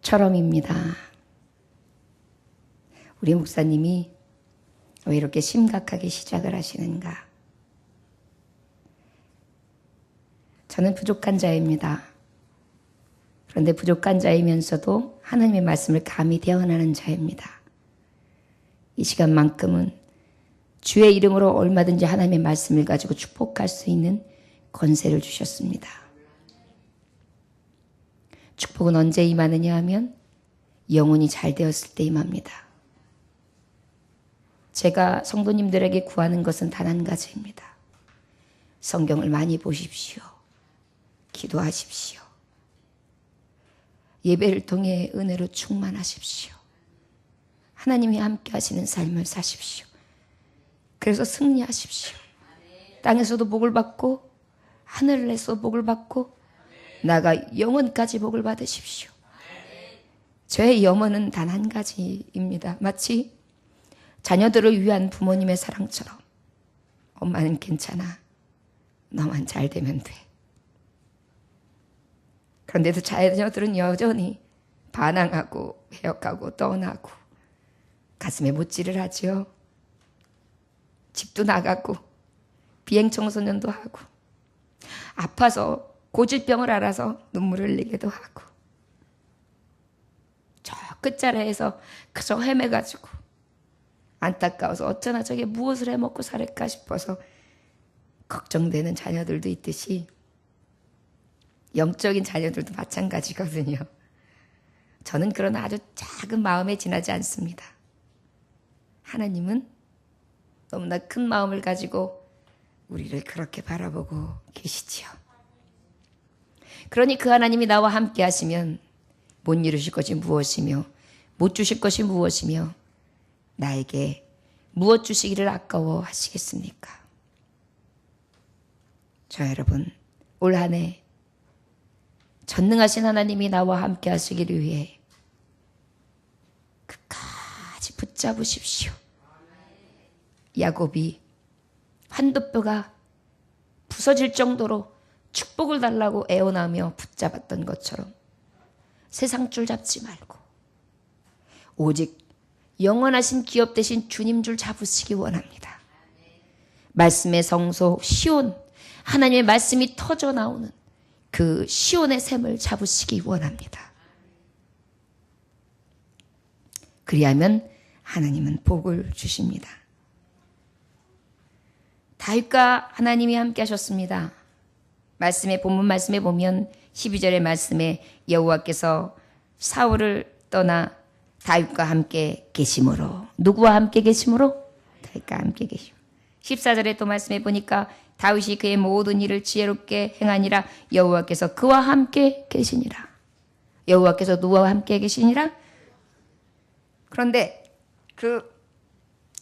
처럼입니다. 우리 목사님이 왜 이렇게 심각하게 시작을 하시는가? 저는 부족한 자입니다. 그런데 부족한 자이면서도 하나님의 말씀을 감히 대언하는 자입니다. 이 시간만큼은 주의 이름으로 얼마든지 하나님의 말씀을 가지고 축복할 수 있는 권세를 주셨습니다. 축복은 언제 임하느냐 하면 영혼이 잘 되었을 때 임합니다. 제가 성도님들에게 구하는 것은 단 한 가지입니다. 성경을 많이 보십시오. 기도하십시오. 예배를 통해 은혜로 충만하십시오. 하나님이 함께 하시는 삶을 사십시오. 그래서 승리하십시오. 땅에서도 복을 받고 하늘에서 복을 받고 나가 영원까지 복을 받으십시오. 저의 염원은 단 한 가지입니다. 마치 자녀들을 위한 부모님의 사랑처럼 엄마는 괜찮아. 너만 잘 되면 돼. 그런데도 자녀들은 여전히 반항하고 배역하고 떠나고 가슴에 못질을 하죠. 집도 나가고 비행청소년도 하고 아파서 고질병을 알아서 눈물을 흘리기도 하고 저 끝자락에서 그저 헤매가지고 안타까워서 어쩌나 저게 무엇을 해먹고 살을까 싶어서 걱정되는 자녀들도 있듯이 영적인 자녀들도 마찬가지거든요. 저는 그런 아주 작은 마음에 지나지 않습니다. 하나님은 너무나 큰 마음을 가지고 우리를 그렇게 바라보고 계시지요. 그러니 그 하나님이 나와 함께 하시면 못 이루실 것이 무엇이며 못 주실 것이 무엇이며 나에게 무엇 주시기를 아까워하시겠습니까? 저 여러분, 올 한 해 전능하신 하나님이 나와 함께 하시기를 위해 끝까지 붙잡으십시오. 야곱이 환도뼈가 부서질 정도로 축복을 달라고 애원하며 붙잡았던 것처럼 세상 줄 잡지 말고 오직 영원하신 기업 되신 주님 줄 잡으시기 원합니다. 말씀의 성소 시온, 하나님의 말씀이 터져 나오는 그 시온의 샘을 잡으시기 원합니다. 그리하면 하나님은 복을 주십니다. 다윗과 하나님이 함께 하셨습니다. 본문 말씀에 보면 12절의 말씀에 여호와께서 사울을 떠나 다윗과 함께 계심으로, 누구와 함께 계심으로? 다윗과 함께 계심. 14절에 또 말씀해 보니까 다윗이 그의 모든 일을 지혜롭게 행하니라 여호와께서 그와 함께 계시니라. 여호와께서 누구와 함께 계시니라? 그런데 그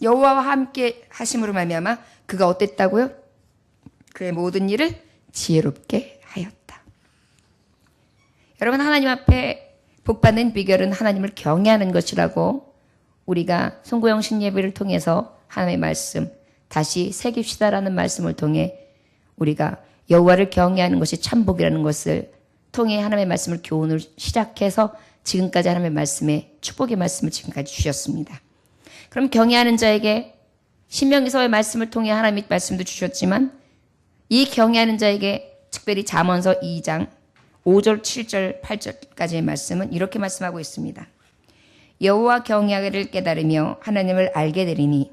여호와와 함께 하심으로 말미암아 그가 어땠다고요? 그의 모든 일을 지혜롭게 하였다. 여러분, 하나님 앞에 복받는 비결은 하나님을 경외하는 것이라고 우리가 송구영신 예배를 통해서 하나님의 말씀 다시 새깁시다라는 말씀을 통해 우리가 여호와를 경외하는 것이 참복이라는 것을 통해 하나님의 말씀을 교훈을 시작해서 지금까지 하나님의 말씀에 축복의 말씀을 지금까지 주셨습니다. 그럼 경외하는 자에게 신명기서의 말씀을 통해 하나님의 말씀도 주셨지만 이 경외하는 자에게 특별히 잠언서 2장 5절, 7절, 8절까지의 말씀은 이렇게 말씀하고 있습니다. 여호와 경외하기를 깨달으며 하나님을 알게 되리니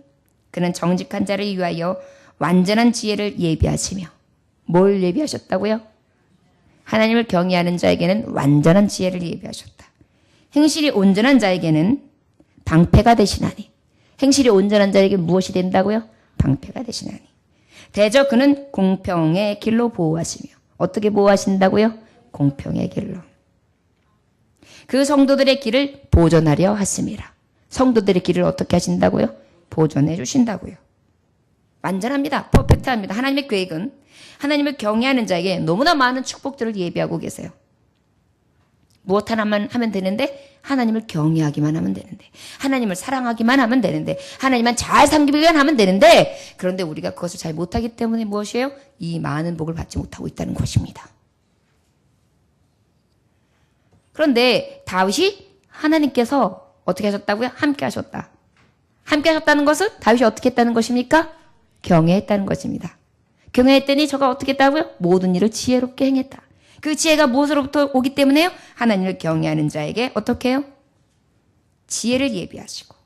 그는 정직한 자를 위하여 완전한 지혜를 예비하시며. 뭘 예비하셨다고요? 하나님을 경외하는 자에게는 완전한 지혜를 예비하셨다. 행실이 온전한 자에게는 방패가 되시나니. 행실이 온전한 자에게 무엇이 된다고요? 방패가 되시나니. 대저 그는 공평의 길로 보호하시며. 어떻게 보호하신다고요? 공평의 길로. 그 성도들의 길을 보존하려 하심이라. 성도들의 길을 어떻게 하신다고요? 보존해 주신다고요. 완전합니다. 퍼펙트합니다. 하나님의 계획은 하나님을 경외하는 자에게 너무나 많은 축복들을 예비하고 계세요. 무엇 하나만 하면 되는데 하나님을 경외하기만 하면 되는데 하나님을 사랑하기만 하면 되는데 하나님만 잘 섬기기만 하면 되는데 그런데 우리가 그것을 잘 못하기 때문에 무엇이에요? 이 많은 복을 받지 못하고 있다는 것입니다. 그런데 다윗이 하나님께서 어떻게 하셨다고요? 함께 하셨다. 함께 하셨다는 것은 다윗이 어떻게 했다는 것입니까? 경외했다는 것입니다. 경외했더니 저가 어떻게 했다고요? 모든 일을 지혜롭게 행했다. 그 지혜가 무엇으로부터 오기 때문에요? 하나님을 경외하는 자에게 어떻게 해요? 지혜를 예비하시고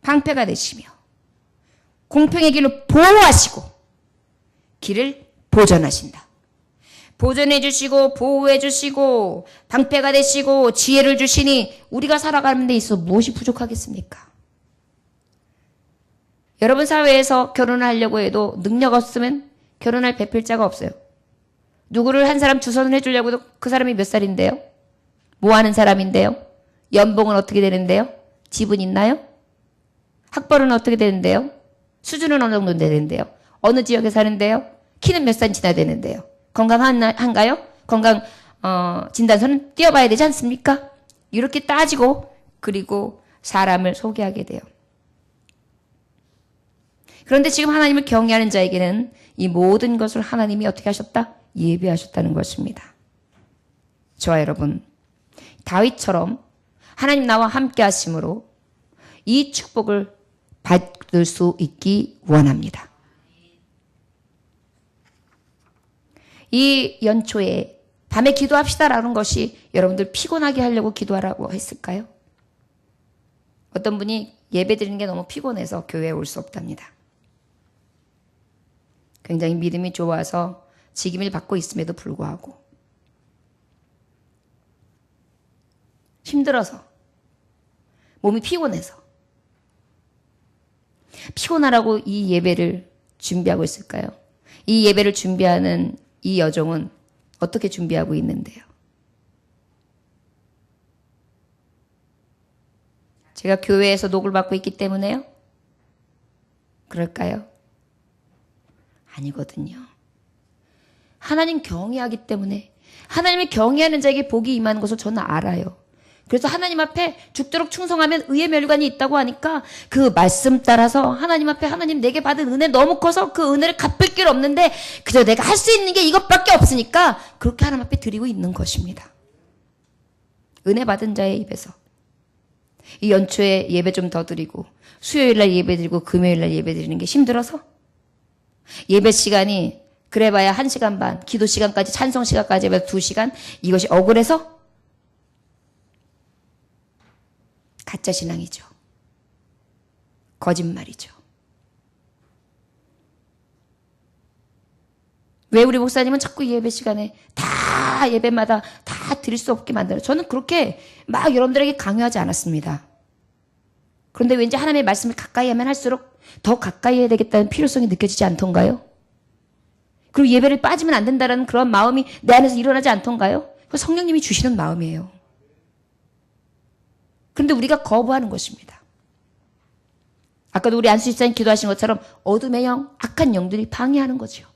방패가 되시며 공평의 길을 보호하시고 길을 보전하신다. 보전해 주시고 보호해 주시고 방패가 되시고 지혜를 주시니 우리가 살아가는 데 있어 무엇이 부족하겠습니까? 여러분 사회에서 결혼을 하려고 해도 능력 없으면 결혼할 배필자가 없어요. 누구를 한 사람 주선을 해주려고 해도 그 사람이 몇 살인데요? 뭐 하는 사람인데요? 연봉은 어떻게 되는데요? 집은 있나요? 학벌은 어떻게 되는데요? 수준은 어느 정도 되는데요? 어느 지역에 사는데요? 키는 몇 cm나 되는데요? 건강한가요? 건강 진단서는 띄어봐야 되지 않습니까? 이렇게 따지고 그리고 사람을 소개하게 돼요. 그런데 지금 하나님을 경외하는 자에게는 이 모든 것을 하나님이 어떻게 하셨다? 예비하셨다는 것입니다. 저와 여러분, 다윗처럼 하나님 나와 함께 하심으로 이 축복을 받을 수 있기 원합니다. 이 연초에 밤에 기도합시다라는 것이 여러분들 피곤하게 하려고 기도하라고 했을까요? 어떤 분이 예배 드리는 게 너무 피곤해서 교회에 올 수 없답니다. 굉장히 믿음이 좋아서 직임을 받고 있음에도 불구하고 힘들어서 몸이 피곤해서 피곤하라고 이 예배를 준비하고 있을까요? 이 예배를 준비하는 이 여종은 어떻게 준비하고 있는데요? 제가 교회에서 녹을 받고 있기 때문에요? 그럴까요? 아니거든요. 하나님 경외하기 때문에 하나님을 경외하는 자에게 복이 임하는 것을 저는 알아요. 그래서 하나님 앞에 죽도록 충성하면 의의 멸관이 있다고 하니까 그 말씀 따라서 하나님 앞에 하나님 내게 받은 은혜 너무 커서 그 은혜를 갚을 길 없는데 그저 내가 할 수 있는 게 이것밖에 없으니까 그렇게 하나님 앞에 드리고 있는 것입니다. 은혜 받은 자의 입에서 이 연초에 예배 좀 더 드리고 수요일날 예배 드리고 금요일날 예배 드리는 게 힘들어서 예배 시간이 그래봐야 1시간 반, 기도 시간까지 찬송 시간까지 해봐야 2시간 이것이 억울해서 가짜 신앙이죠. 거짓말이죠. 왜 우리 목사님은 자꾸 예배 시간에 다 예배마다 다 드릴 수 없게 만들어요? 저는 그렇게 막 여러분들에게 강요하지 않았습니다. 그런데 왠지 하나님의 말씀을 가까이 하면 할수록 더 가까이 해야 되겠다는 필요성이 느껴지지 않던가요? 그리고 예배를 빠지면 안 된다는 그런 마음이 내 안에서 일어나지 않던가요? 그 성령님이 주시는 마음이에요. 그런데 우리가 거부하는 것입니다. 아까도 우리 안수 집사님 기도하신 것처럼 어둠의 영, 악한 영들이 방해하는 거죠.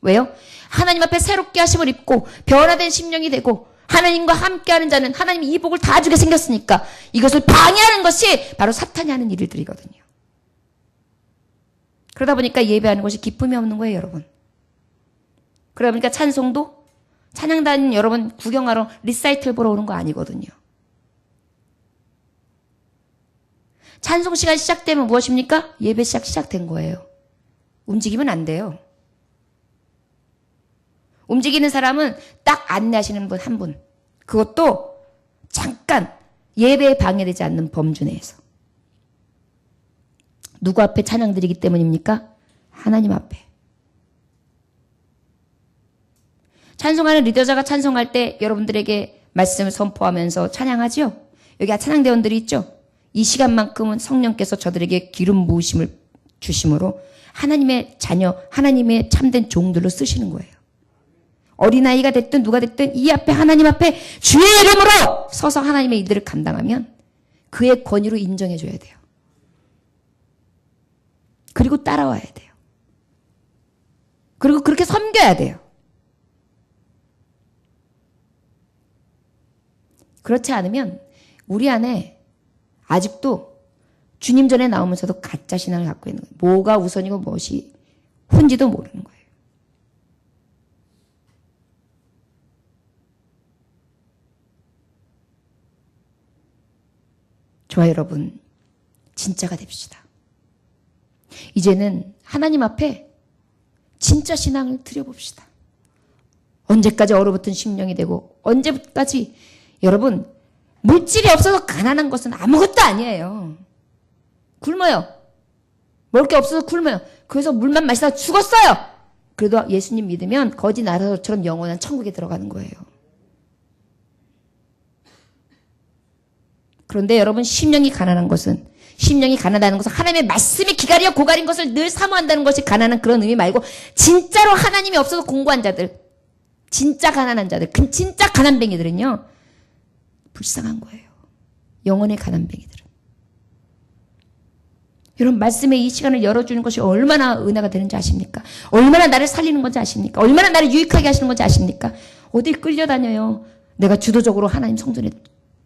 왜요? 하나님 앞에 새롭게 하심을 입고 변화된 심령이 되고 하나님과 함께하는 자는 하나님이 이 복을 다 주게 생겼으니까 이것을 방해하는 것이 바로 사탄이 하는 일들이거든요. 그러다 보니까 예배하는 것이 기쁨이 없는 거예요, 여러분. 그러다 보니까 찬송도 찬양단 여러분 구경하러 리사이틀 보러 오는 거 아니거든요. 찬송 시간 시작되면 무엇입니까? 예배 시작된 거예요. 움직이면 안 돼요. 움직이는 사람은 딱 안내하시는 분 한 분. 그것도 잠깐 예배에 방해되지 않는 범주 내에서. 누구 앞에 찬양 드리기 때문입니까? 하나님 앞에. 찬송하는 리더자가 찬송할 때 여러분들에게 말씀을 선포하면서 찬양하죠? 여기 찬양대원들이 있죠? 이 시간만큼은 성령께서 저들에게 기름 부으심을 주심으로 하나님의 자녀, 하나님의 참된 종들로 쓰시는 거예요. 어린아이가 됐든 누가 됐든 이 앞에 하나님 앞에 주의 이름으로 서서 하나님의 일들을 감당하면 그의 권위로 인정해 줘야 돼요. 그리고 따라와야 돼요. 그리고 그렇게 섬겨야 돼요. 그렇지 않으면 우리 안에 아직도 주님 전에 나오면서도 가짜 신앙을 갖고 있는 거예요. 뭐가 우선이고 무엇이 혼지도 모르는 거예요. 저와 여러분, 진짜가 됩시다. 이제는 하나님 앞에 진짜 신앙을 드려봅시다. 언제까지 얼어붙은 심령이 되고, 언제까지 여러분, 물질이 없어서 가난한 것은 아무것도 아니에요. 굶어요. 먹을 게 없어서 굶어요. 그래서 물만 마시다가 죽었어요. 그래도 예수님 믿으면 거지 나라처럼 영원한 천국에 들어가는 거예요. 그런데 여러분, 심령이 가난한 것은, 심령이 가난하다는 것은 하나님의 말씀이 기갈이여 고갈인 것을 늘 사모한다는 것이 가난한 그런 의미 말고, 진짜로 하나님이 없어서 공고한 자들, 진짜 가난한 자들, 진짜 가난뱅이들은요, 불쌍한 거예요. 영혼의 가난뱅이들은. 여러분, 말씀의 이 시간을 열어주는 것이 얼마나 은혜가 되는지 아십니까? 얼마나 나를 살리는 건지 아십니까? 얼마나 나를 유익하게 하시는 건지 아십니까? 어딜 끌려다녀요? 내가 주도적으로 하나님 성전에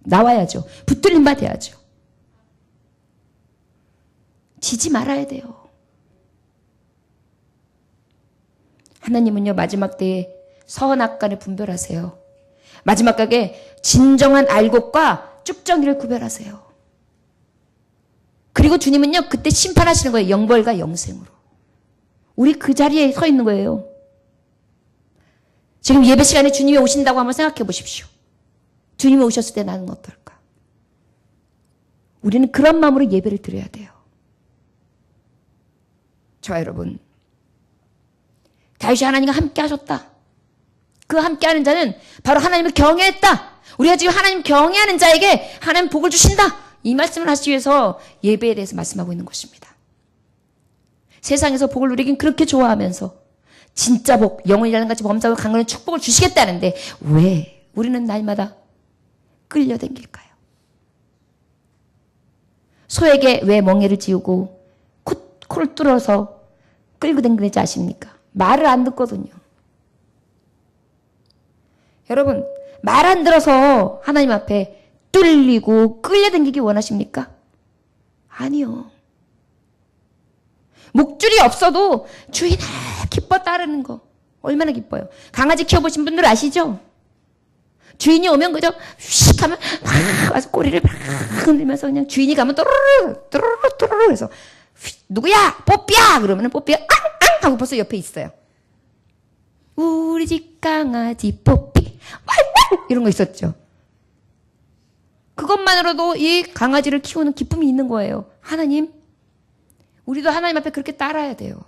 나와야죠. 붙들림 받아야죠. 지지 말아야 돼요. 하나님은요, 마지막 때에 선악간을 분별하세요. 마지막 때에 진정한 알곡과 쭉정이를 구별하세요. 그리고 주님은요, 그때 심판하시는 거예요. 영벌과 영생으로. 우리 그 자리에 서 있는 거예요. 지금 예배 시간에 주님이 오신다고 한번 생각해 보십시오. 주님이 오셨을 때 나는 어떨까? 우리는 그런 마음으로 예배를 드려야 돼요. 저와 여러분, 다윗이 하나님과 함께 하셨다. 그 함께하는 자는 바로 하나님을 경외했다. 우리가 지금 하나님 경외하는 자에게 하나님 복을 주신다. 이 말씀을 하시기 위해서 예배에 대해서 말씀하고 있는 것입니다. 세상에서 복을 누리긴 그렇게 좋아하면서 진짜 복, 영원이라는 같이 범사고 강건한 축복을 주시겠다는데 왜 우리는 날마다 끌려다닐까요? 소에게 왜 멍에를 지우고 코를 뚫어서 끌고 다니는지 아십니까? 말을 안 듣거든요. 여러분, 말 안 들어서 하나님 앞에 뚫리고 끌려다니기 원하십니까? 아니요. 목줄이 없어도 주인을 기뻐 따르는 거 얼마나 기뻐요. 강아지 키워보신 분들 아시죠? 주인이 오면 그저 휙 하면 막 와서 꼬리를 막 흔들면서 그냥 주인이 가면 또르르 또르르 또르르 해서 누구야? 뽀삐야! 그러면 뽀삐가 앙앙 하고 벌써 옆에 있어요. 우리 집 강아지 뽀삐 이런 거 있었죠. 그것만으로도 이 강아지를 키우는 기쁨이 있는 거예요. 하나님, 우리도 하나님 앞에 그렇게 따라야 돼요.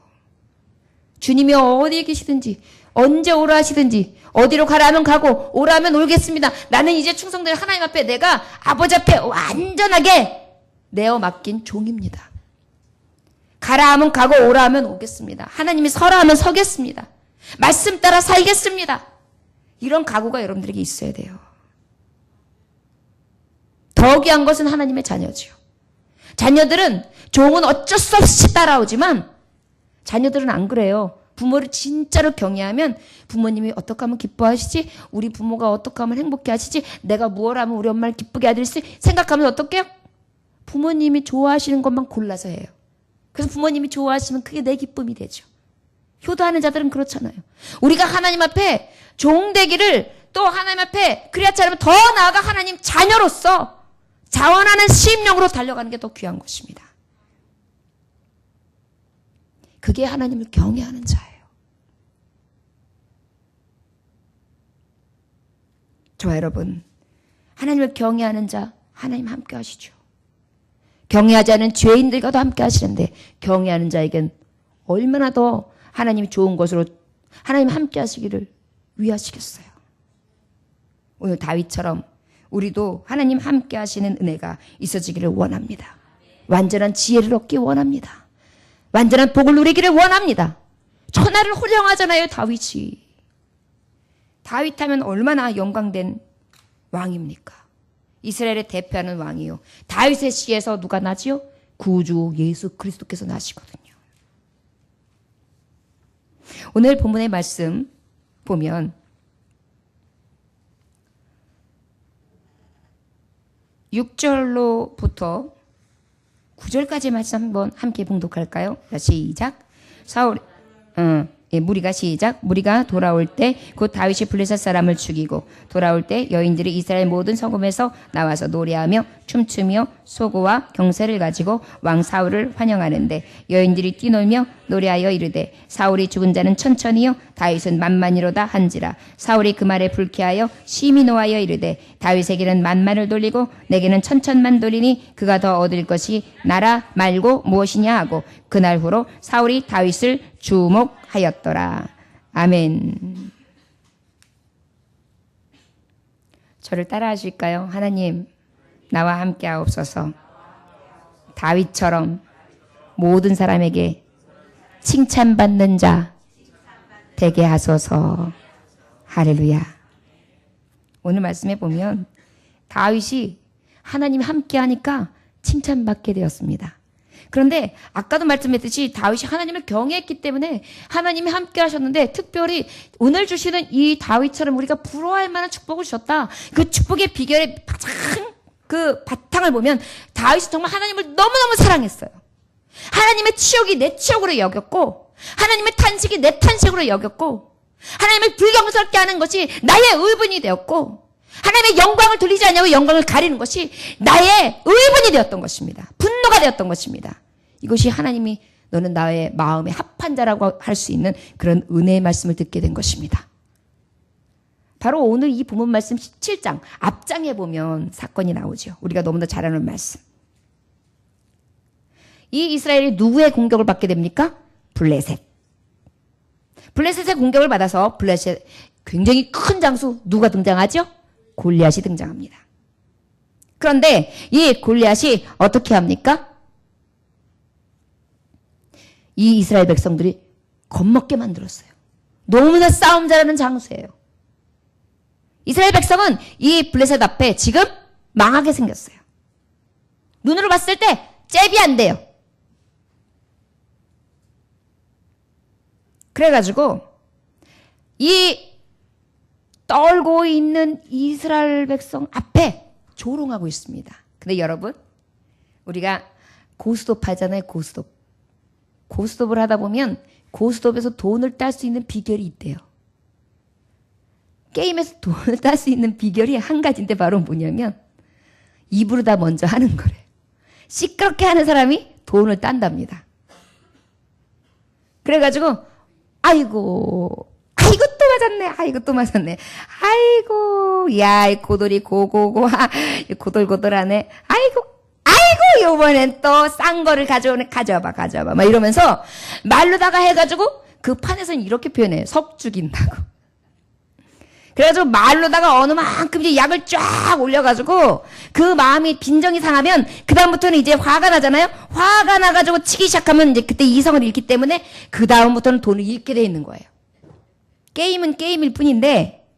주님이 어디에 계시든지 언제 오라 하시든지 어디로 가라면 가고 오라면 오겠습니다. 나는 이제 충성된 하나님 앞에 내가 아버지 앞에 완전하게 내어 맡긴 종입니다. 가라 하면 가고 오라 하면 오겠습니다. 하나님이 서라 하면 서겠습니다. 말씀 따라 살겠습니다. 이런 각오가 여러분들에게 있어야 돼요. 더 귀한 것은 하나님의 자녀지요. 자녀들은 종은 어쩔 수 없이 따라오지만 자녀들은 안 그래요. 부모를 진짜로 경외하면 부모님이 어떻게 하면 기뻐하시지? 우리 부모가 어떻게 하면 행복해 하시지? 내가 무엇을 하면 우리 엄마를 기쁘게 하실 수 생각하면 어떻게 해요? 부모님이 좋아하시는 것만 골라서 해요. 그래서 부모님이 좋아하시면 그게 내 기쁨이 되죠. 효도하는 자들은 그렇잖아요. 우리가 하나님 앞에 종되기를 또 하나님 앞에 그리하지 않으면 더 나아가 하나님 자녀로서 자원하는 심령으로 달려가는 게 더 귀한 것입니다. 그게 하나님을 경외하는 자예요. 저와 여러분, 하나님을 경외하는 자 하나님 함께 하시죠. 경외하지 않은 죄인들과도 함께 하시는데 경외하는 자에겐 얼마나 더 하나님이 좋은 것으로 하나님 함께 하시기를 위하시겠어요. 오늘 다윗처럼 우리도 하나님 함께 하시는 은혜가 있어지기를 원합니다. 완전한 지혜를 얻기 원합니다. 완전한 복을 누리기를 원합니다. 천하를 호령하잖아요, 다윗이. 다윗 하면 얼마나 영광된 왕입니까? 이스라엘을 대표하는 왕이요. 다윗의 씨에서 누가 나지요? 구주 예수 그리스도께서 나시거든요. 오늘 본문의 말씀 보면 6절로부터 9절까지 말씀 한번 함께 봉독할까요? 시작. 무리가 시작. 무리가 돌아올 때 곧 다윗이 블레셋 사람을 죽이고 돌아올 때 여인들이 이스라엘 모든 성읍에서 나와서 노래하며 춤추며 소고와 경세를 가지고 왕 사울을 환영하는데 여인들이 뛰놀며 노래하여 이르되 사울이 죽은 자는 천천히요 다윗은 만만이로다 한지라. 사울이 그 말에 불쾌하여 심히 노하여 이르되 다윗에게는 만만을 돌리고 내게는 천천만 돌리니 그가 더 얻을 것이 나라 말고 무엇이냐 하고 그날 후로 사울이 다윗을 주목하였더라. 아멘. 저를 따라 하실까요? 하나님, 나와 함께 하옵소서. 다윗처럼 모든 사람에게 칭찬받는 자 되게 하소서. 할렐루야. 오늘 말씀에 보면 다윗이 하나님 함께 하니까 칭찬받게 되었습니다. 그런데 아까도 말씀했듯이 다윗이 하나님을 경외했기 때문에 하나님이 함께 하셨는데 특별히 오늘 주시는 이 다윗처럼 우리가 부러워할 만한 축복을 주셨다. 그 축복의 비결의 가장 그 바탕을 보면 다윗이 정말 하나님을 너무너무 사랑했어요. 하나님의 치욕이 내 치욕으로 여겼고 하나님의 탄식이 내 탄식으로 여겼고 하나님을 불경스럽게 하는 것이 나의 의분이 되었고 하나님의 영광을 돌리지 않냐고 영광을 가리는 것이 나의 의분이 되었던 것입니다. 분노가 되었던 것입니다. 이것이 하나님이 너는 나의 마음에 합한 자라고 할 수 있는 그런 은혜의 말씀을 듣게 된 것입니다. 바로 오늘 이 본문 말씀 17장 앞장에 보면 사건이 나오죠. 우리가 너무나 잘 아는 말씀. 이 이스라엘이 누구의 공격을 받게 됩니까? 블레셋. 블레셋의 공격을 받아서 블레셋 굉장히 큰 장수 누가 등장하죠? 골리앗이 등장합니다. 그런데 이 골리앗이 어떻게 합니까? 이 이스라엘 백성들이 겁먹게 만들었어요. 너무나 싸움 잘하는 장수예요. 이스라엘 백성은 이 블레셋 앞에 지금 망하게 생겼어요. 눈으로 봤을 때 잽이 안 돼요. 그래가지고 이 떨고 있는 이스라엘 백성 앞에 조롱하고 있습니다. 근데 여러분, 우리가 고스톱 하잖아요. 고스톱을 하다 보면 고스톱에서 돈을 딸 수 있는 비결이 있대요. 게임에서 돈을 딸 수 있는 비결이 한 가지인데 바로 뭐냐면 입으로 다 먼저 하는 거래요. 시끄럽게 하는 사람이 돈을 딴답니다. 그래가지고 아이고 또 맞았네. 아이고, 야, 이 고돌이 고돌고돌하네. 아이고, 요번엔 또 싼 거를 가져와봐. 막 이러면서 말로다가 해가지고 그 판에서는 이렇게 표현해요. 석 죽인다고. 그래가지고 말로다가 어느 만큼 이제 약을 쫙 올려가지고 그 마음이 빈정이 상하면 그다음부터는 이제 화가 나잖아요. 화가 나가지고 치기 시작하면 이제 그때 이성을 잃기 때문에 그다음부터는 돈을 잃게 돼 있는 거예요. 게임은 게임일 뿐인데,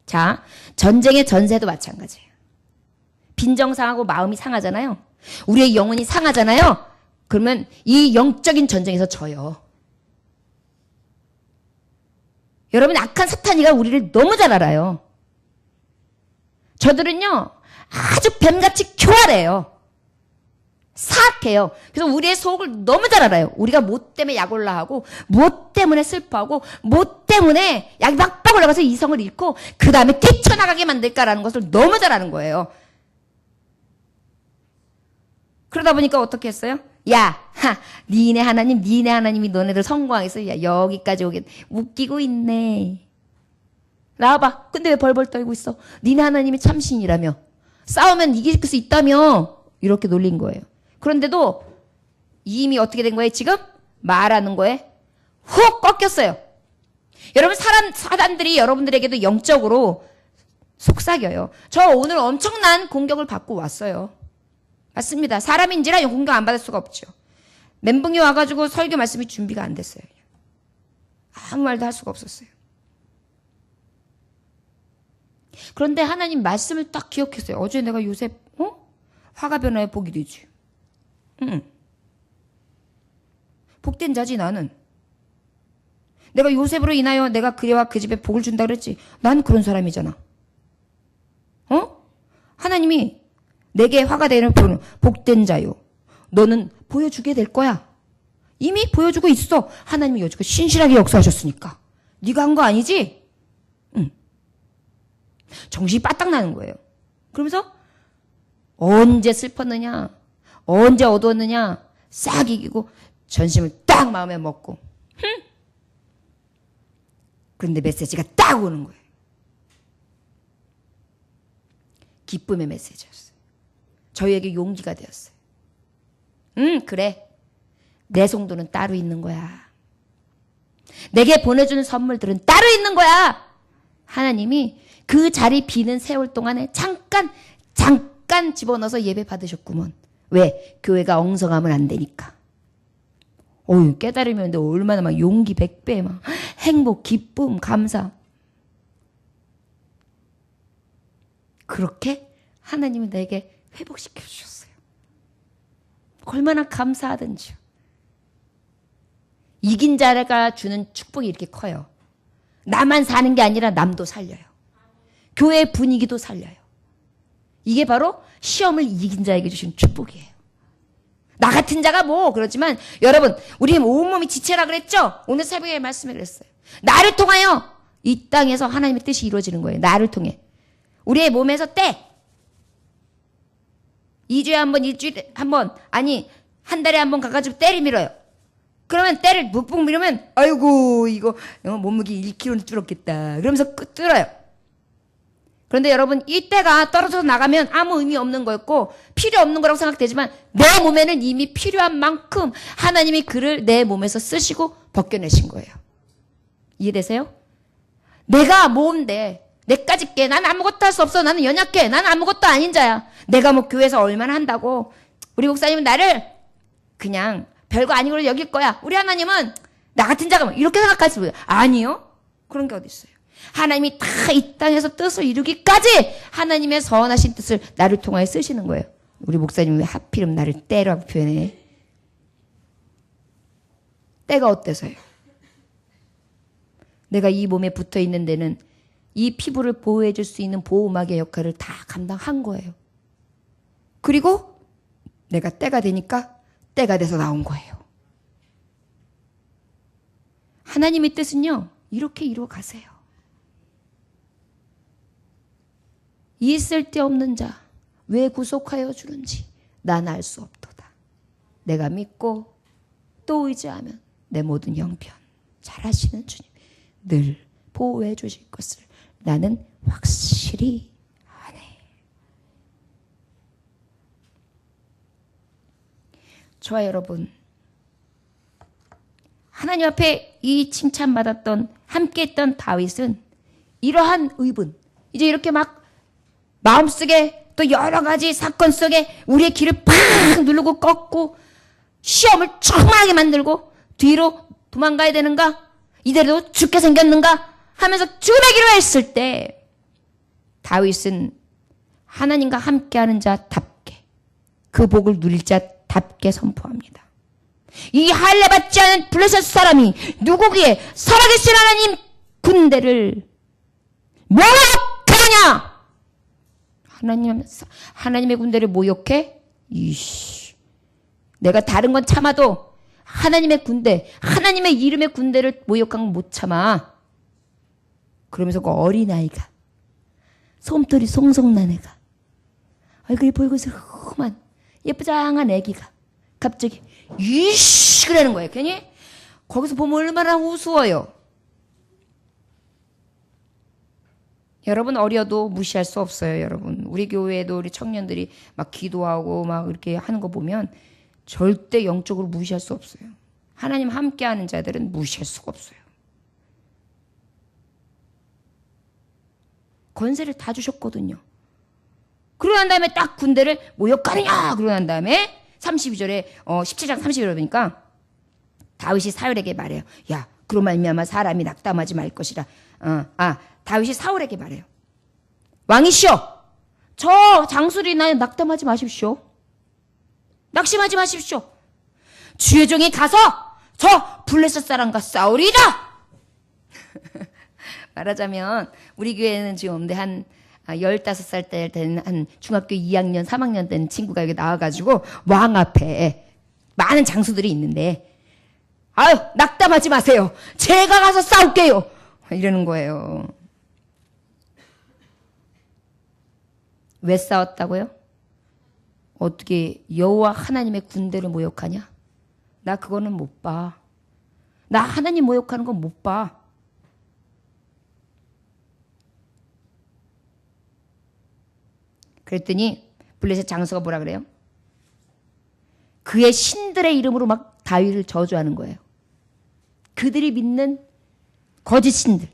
자, 전쟁의 전세도 마찬가지예요. 빈정상하고 마음이 상하잖아요. 우리의 영혼이 상하잖아요. 그러면 이 영적인 전쟁에서 져요. 여러분, 악한 사탄이가 우리를 너무 잘 알아요. 저들은요, 아주 뱀같이 교활해요. 사악해요. 그래서 우리의 속을 너무 잘 알아요. 우리가 뭐 때문에 약 올라하고, 뭐 때문에 슬퍼하고, 뭐 때문에 약이 막박 올라가서 이성을 잃고, 그 다음에 뛰쳐나가게 만들까라는 것을 너무 잘 아는 거예요. 그러다 보니까 어떻게 했어요? 야, 니네 하나님이 너네들 성공하겠어. 야, 여기까지 오게 웃기고 있네. 나와봐. 근데 왜 벌벌 떨고 있어? 니네 하나님이 참신이라며. 싸우면 이길 수 있다며. 이렇게 놀린 거예요. 그런데도 이미 어떻게 된 거예요? 지금 말하는 거에 훅 꺾였어요. 여러분, 사단들이 여러분들에게도 영적으로 속삭여요. 저 오늘 엄청난 공격을 받고 왔어요. 맞습니다. 사람인지라 공격 안 받을 수가 없죠. 멘붕이 와가지고 설교 말씀이 준비가 안 됐어요. 아무 말도 할 수가 없었어요. 그런데 하나님 말씀을 딱 기억했어요. 어제 내가 요셉 화가 변화에 복이 되지. 복된 자지 나는. 내가 요셉으로 인하여 내가 그와 그 집에 복을 준다 그랬지. 난 그런 사람이잖아. 하나님이 내게 화가 되는 복된 자요. 너는 보여주게 될 거야. 이미 보여주고 있어. 하나님이 여지껏 신실하게 역사하셨으니까. 네가 한 거 아니지? 응. 정신이 빠딱 나는 거예요. 그러면서 언제 슬펐느냐, 언제 어두웠느냐 싹 이기고 전심을 딱 마음에 먹고 그런데 메시지가 딱 오는 거예요. 기쁨의 메시지였어요. 저희에게 용기가 되었어요. 그래. 내 송도는 따로 있는 거야. 내게 보내주는 선물들은 따로 있는 거야. 하나님이 그 자리 비는 세월 동안에 잠깐 집어넣어서 예배 받으셨구먼. 왜? 교회가 엉성하면 안 되니까. 깨달으면 얼마나 막 용기 100배, 막 행복, 기쁨, 감사. 그렇게 하나님이 나에게 회복시켜 주셨어요. 얼마나 감사하든지요. 이긴 자가 주는 축복이 이렇게 커요. 나만 사는 게 아니라 남도 살려요. 교회 분위기도 살려요. 이게 바로 시험을 이긴 자에게 주신 축복이에요. 나 같은 자가 뭐 그렇지만 여러분 우리 온몸이 지체라 그랬죠? 오늘 새벽에 말씀에 그랬어요. 나를 통하여 이 땅에서 하나님의 뜻이 이루어지는 거예요. 나를 통해. 우리의 몸에서 때 2주에 한 번, 일주일에 한 번, 아니 한 달에 한 번 가가지고 때를 밀어요. 그러면 때를 묵묵 밀으면 아이고 이거 몸무게 1kg 줄었겠다. 그러면서 뚫어요. 그런데 여러분 이 때가 떨어져서 나가면 아무 의미 없는 거였고 필요 없는 거라고 생각되지만 내 몸에는 이미 필요한 만큼 하나님이 그를 내 몸에서 쓰시고 벗겨내신 거예요. 이해되세요? 내가 뭔데 내까지 깨. 난 아무것도 할 수 없어. 나는 연약해. 나는 아무것도 아닌 자야. 내가 뭐 교회에서 얼마나 한다고. 우리 목사님은 나를 그냥 별거 아니고 여길 거야. 우리 하나님은 나 같은 자가 뭐 이렇게 생각하지 뭐. 아니요. 그런 게 어디 있어요. 하나님이 다 이 땅에서 뜻을 이루기까지 하나님의 선하신 뜻을 나를 통하여 쓰시는 거예요. 우리 목사님은 왜 하필이면 나를 때라고 표현해. 때가 어때서요? 내가 이 몸에 붙어 있는 데는 이 피부를 보호해 줄 수 있는 보호막의 역할을 다 감당한 거예요. 그리고 내가 때가 되니까 때가 돼서 나온 거예요. 하나님의 뜻은요. 이렇게 이루어 가세요. 있을 데 없는 자 왜 구속하여 주는지 난 알 수 없도다. 내가 믿고 또 의지하면 내 모든 형편 잘하시는 주님 늘 보호해 주실 것을 나는 확실히 아네. 저와 여러분 하나님 앞에 이 칭찬받았던 함께했던 다윗은 이러한 의분 이제 이렇게 막 마음속에 또 여러 가지 사건 속에 우리의 길을 팍 누르고 꺾고 시험을 처음하게 만들고 뒤로 도망가야 되는가? 이대로 죽게 생겼는가? 하면서 죽음의 길을 했을 때 다윗은 하나님과 함께하는 자답게 그 복을 누릴 자답게 선포합니다. 이 할례받지 않은 블레셋 사람이 누구기에 살아계신 하나님 군대를 모욕하느냐? 하나님의 군대를 모욕해? 이씨. 내가 다른 건 참아도 하나님의 군대, 하나님의 이름의 군대를 모욕한 건 못 참아. 그러면서 그 어린아이가, 솜털이 송송난 애가, 얼굴이 붉은색한 예쁘장한 애기가 갑자기 이씨 그러는 거예요. 괜히 거기서 보면 얼마나 우스워요. 여러분 어려도 무시할 수 없어요. 여러분 우리 교회에도 우리 청년들이 막 기도하고 막 이렇게 하는 거 보면 절대 영적으로 무시할 수 없어요. 하나님 함께하는 자들은 무시할 수가 없어요. 권세를 다 주셨거든요. 그러고 난 다음에 딱 군대를 모욕하느냐 그러고 난 다음에 32절에 17장 30절에 보니까 다윗이 사울에게 말해요. 야 그로 말미암아 사람이 낙담하지 말 것이라. 다윗이 사울에게 말해요. 왕이시여 저 장술이나 낙담하지 마십시오. 낙심하지 마십시오. 주의 종이 가서 저 블레셋 사람과 싸우리라. 말하자면 우리 교회는 지금 없는데 한 15살 때 된 한 중학교 2학년 3학년 된 친구가 여기 나와가지고 왕 앞에 많은 장수들이 있는데 아유, 낙담하지 마세요. 제가 가서 싸울게요. 이러는 거예요. 왜 싸웠다고요? 어떻게 여호와 하나님의 군대를 모욕하냐? 나 그거는 못 봐. 나 하나님 모욕하는 건 못 봐. 그랬더니 블레셋 장수가 뭐라 그래요? 그의 신들의 이름으로 막 다윗을 저주하는 거예요. 그들이 믿는 거짓 신들.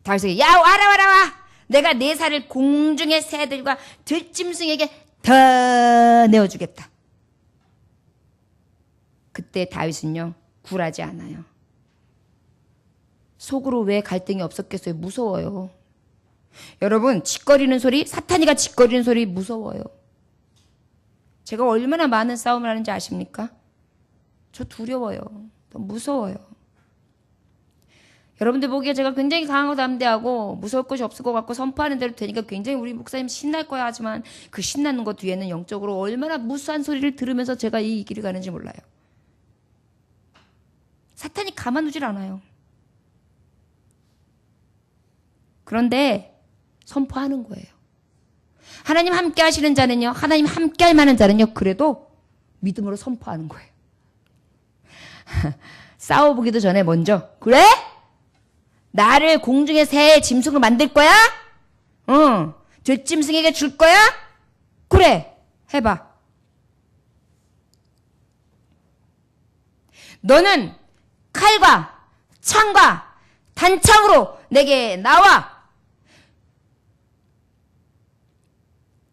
다윗에게 야 와라 와라 와. 내가 내 살을 공중의 새들과 들짐승에게 더 내어주겠다. 그때 다윗은요 굴하지 않아요. 속으로 왜 갈등이 없었겠어요? 무서워요. 여러분 짓거리는 소리, 사탄이가 짓거리는 소리 무서워요. 제가 얼마나 많은 싸움을 하는지 아십니까? 저 두려워요. 너무 무서워요. 여러분들 보기에 제가 굉장히 강하고 담대하고 무서울 것이 없을 것 같고 선포하는 대로 되니까 굉장히 우리 목사님 신날 거야 하지만 그 신나는 것 뒤에는 영적으로 얼마나 무수한 소리를 들으면서 제가 이 길을 가는지 몰라요. 사탄이 가만두질 않아요. 그런데 선포하는 거예요. 하나님 함께 하시는 자는요, 하나님 함께 할 만한 자는요, 그래도 믿음으로 선포하는 거예요. 싸워보기도 전에 먼저, 그래? 나를 공중의 새 짐승으로 만들 거야? 응. 들짐승에게 줄 거야? 그래. 해봐. 너는 칼과 창과 단창으로 내게 나와.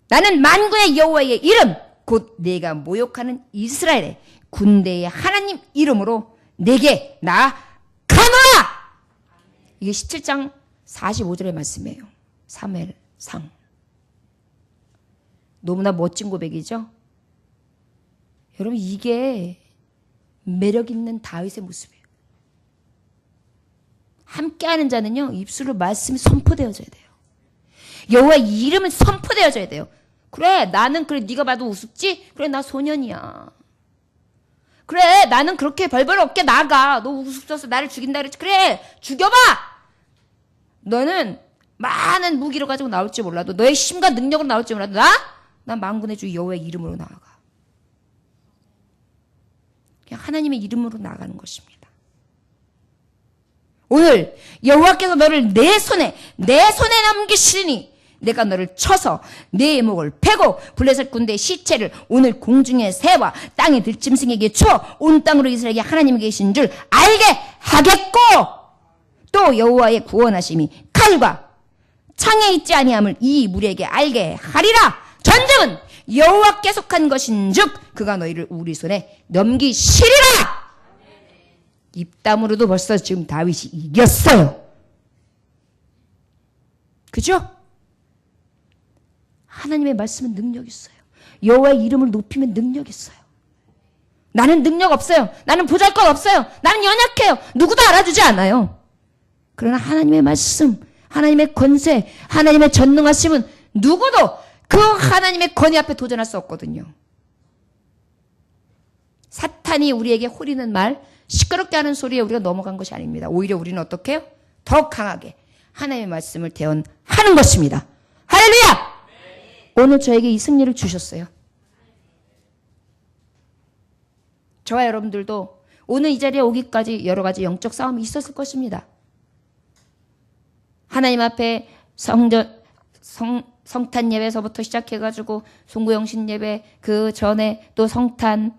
나는 만군의 여호와의 이름 곧 내가 모욕하는 이스라엘의 군대의 하나님 이름으로 내게 나가노라. 이게 17장 45절의 말씀이에요. 사무엘상. 너무나 멋진 고백이죠. 여러분 이게 매력 있는 다윗의 모습이에요. 함께하는 자는요 입술로 말씀이 선포되어져야 돼요. 여호와의 이름은 선포되어져야 돼요. 그래 나는 그래 네가 봐도 우습지? 그래 나 소년이야. 그래 나는 그렇게 별별 없게 나가. 너 우습어서 나를 죽인다 그랬지. 그래 죽여봐. 너는 많은 무기를 가지고 나올지 몰라도 너의 힘과 능력으로 나올지 몰라도 난 만군의 주 여호와의 이름으로 나아가. 그냥 하나님의 이름으로 나아가는 것입니다. 오늘 여호와께서 너를 내 손에 넘기시니 내가 너를 쳐서 내 목을 패고 블레셋 군대의 시체를 오늘 공중의 새와 땅의 들짐승에게 줘 온 땅으로 이스라엘에게 하나님이 계신 줄 알게 하겠고 또 여호와의 구원하심이 칼과 창에 있지 아니함을 이 무리에게 알게 하리라. 전쟁은 여호와께 속한 것인즉 그가 너희를 우리 손에 넘기시리라. 입담으로도 벌써 지금 다윗이 이겼어요. 그죠? 하나님의 말씀은 능력 있어요. 여호와의 이름을 높이면 능력 있어요. 나는 능력 없어요. 나는 보잘것 없어요. 나는 연약해요. 누구도 알아주지 않아요. 그러나 하나님의 말씀, 하나님의 권세, 하나님의 전능하심은 누구도 그 하나님의 권위 앞에 도전할 수 없거든요. 사탄이 우리에게 호리는 말, 시끄럽게 하는 소리에 우리가 넘어간 것이 아닙니다. 오히려 우리는 어떻게 해요? 더 강하게 하나님의 말씀을 대언하는 것입니다. 할렐루야! 오늘 저에게 이 승리를 주셨어요. 저와 여러분들도 오늘 이 자리에 오기까지 여러 가지 영적 싸움이 있었을 것입니다. 하나님 앞에 성탄 예배서부터 시작해가지고 송구영신 예배, 그 전에 또 성탄,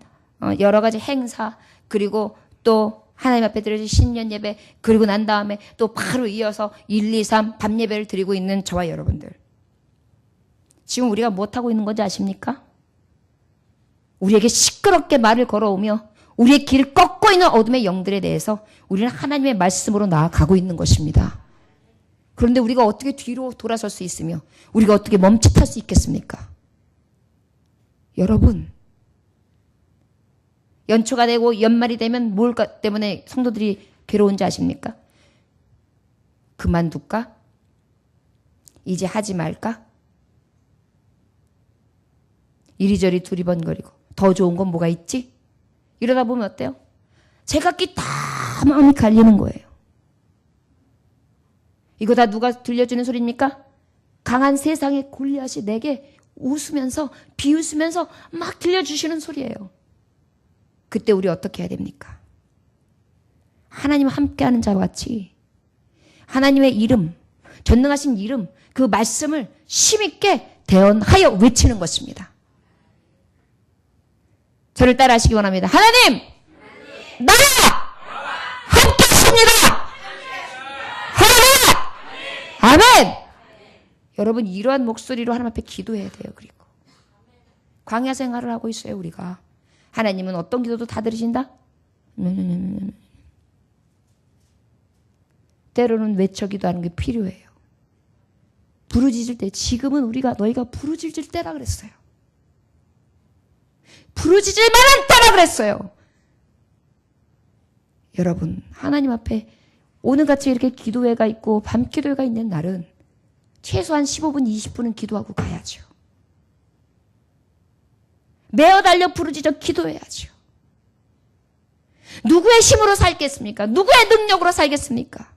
여러 가지 행사, 그리고 또 하나님 앞에 드려진 신년 예배, 그리고 난 다음에 또 바로 이어서 1, 2, 3 밤 예배를 드리고 있는 저와 여러분들. 지금 우리가 못하고 있는 건지 아십니까? 우리에게 시끄럽게 말을 걸어오며 우리의 길을 꺾고 있는 어둠의 영들에 대해서 우리는 하나님의 말씀으로 나아가고 있는 것입니다. 그런데 우리가 어떻게 뒤로 돌아설 수 있으며 우리가 어떻게 멈칫할 수 있겠습니까? 여러분, 연초가 되고 연말이 되면 뭘 때문에 성도들이 괴로운지 아십니까? 그만둘까? 이제 하지 말까? 이리저리 두리번거리고 더 좋은 건 뭐가 있지? 이러다 보면 어때요? 제각기 다 마음이 갈리는 거예요. 이거 다 누가 들려주는 소리입니까? 강한 세상의 골리앗이 내게 웃으면서 비웃으면서 막 들려주시는 소리예요. 그때 우리 어떻게 해야 됩니까? 하나님 함께하는 자와 같이 하나님의 이름, 전능하신 이름, 그 말씀을 힘있게 대언하여 외치는 것입니다. 저를 따라하시기 원합니다. 하나님! 나와! 함께하십니다! 할렐루야! 아멘! 여러분 이러한 목소리로 하나님 앞에 기도해야 돼요. 그리고 광야 생활을 하고 있어요. 우리가. 하나님은 어떤 기도도 다 들으신다? 때로는 외쳐 기도하는 게 필요해요. 부르짖을 때 지금은 너희가 부르짖을 때라 그랬어요. 부르짖을 만한 때라 그랬어요. 여러분 하나님 앞에 오늘같이 이렇게 기도회가 있고 밤 기도회가 있는 날은 최소한 15분 20분은 기도하고 가야죠. 매어 달려 부르짖어 기도해야죠. 누구의 힘으로 살겠습니까? 누구의 능력으로 살겠습니까?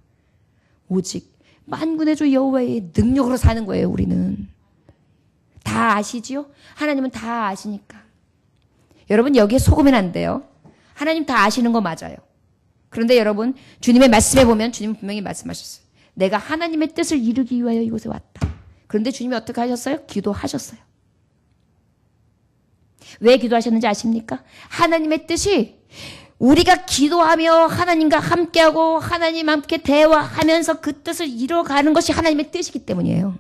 오직 만군의 주 여호와의 능력으로 사는 거예요. 우리는 다 아시지요? 하나님은 다 아시니까. 여러분 여기에 속으면 안 돼요. 하나님 다 아시는 거 맞아요. 그런데 여러분 주님의 말씀에 보면 주님은 분명히 말씀하셨어요. 내가 하나님의 뜻을 이루기 위하여 이곳에 왔다. 그런데 주님이 어떻게 하셨어요? 기도하셨어요. 왜 기도하셨는지 아십니까? 하나님의 뜻이 우리가 기도하며 하나님과 함께하고 하나님 함께 대화하면서 그 뜻을 이뤄가는 것이 하나님의 뜻이기 때문이에요.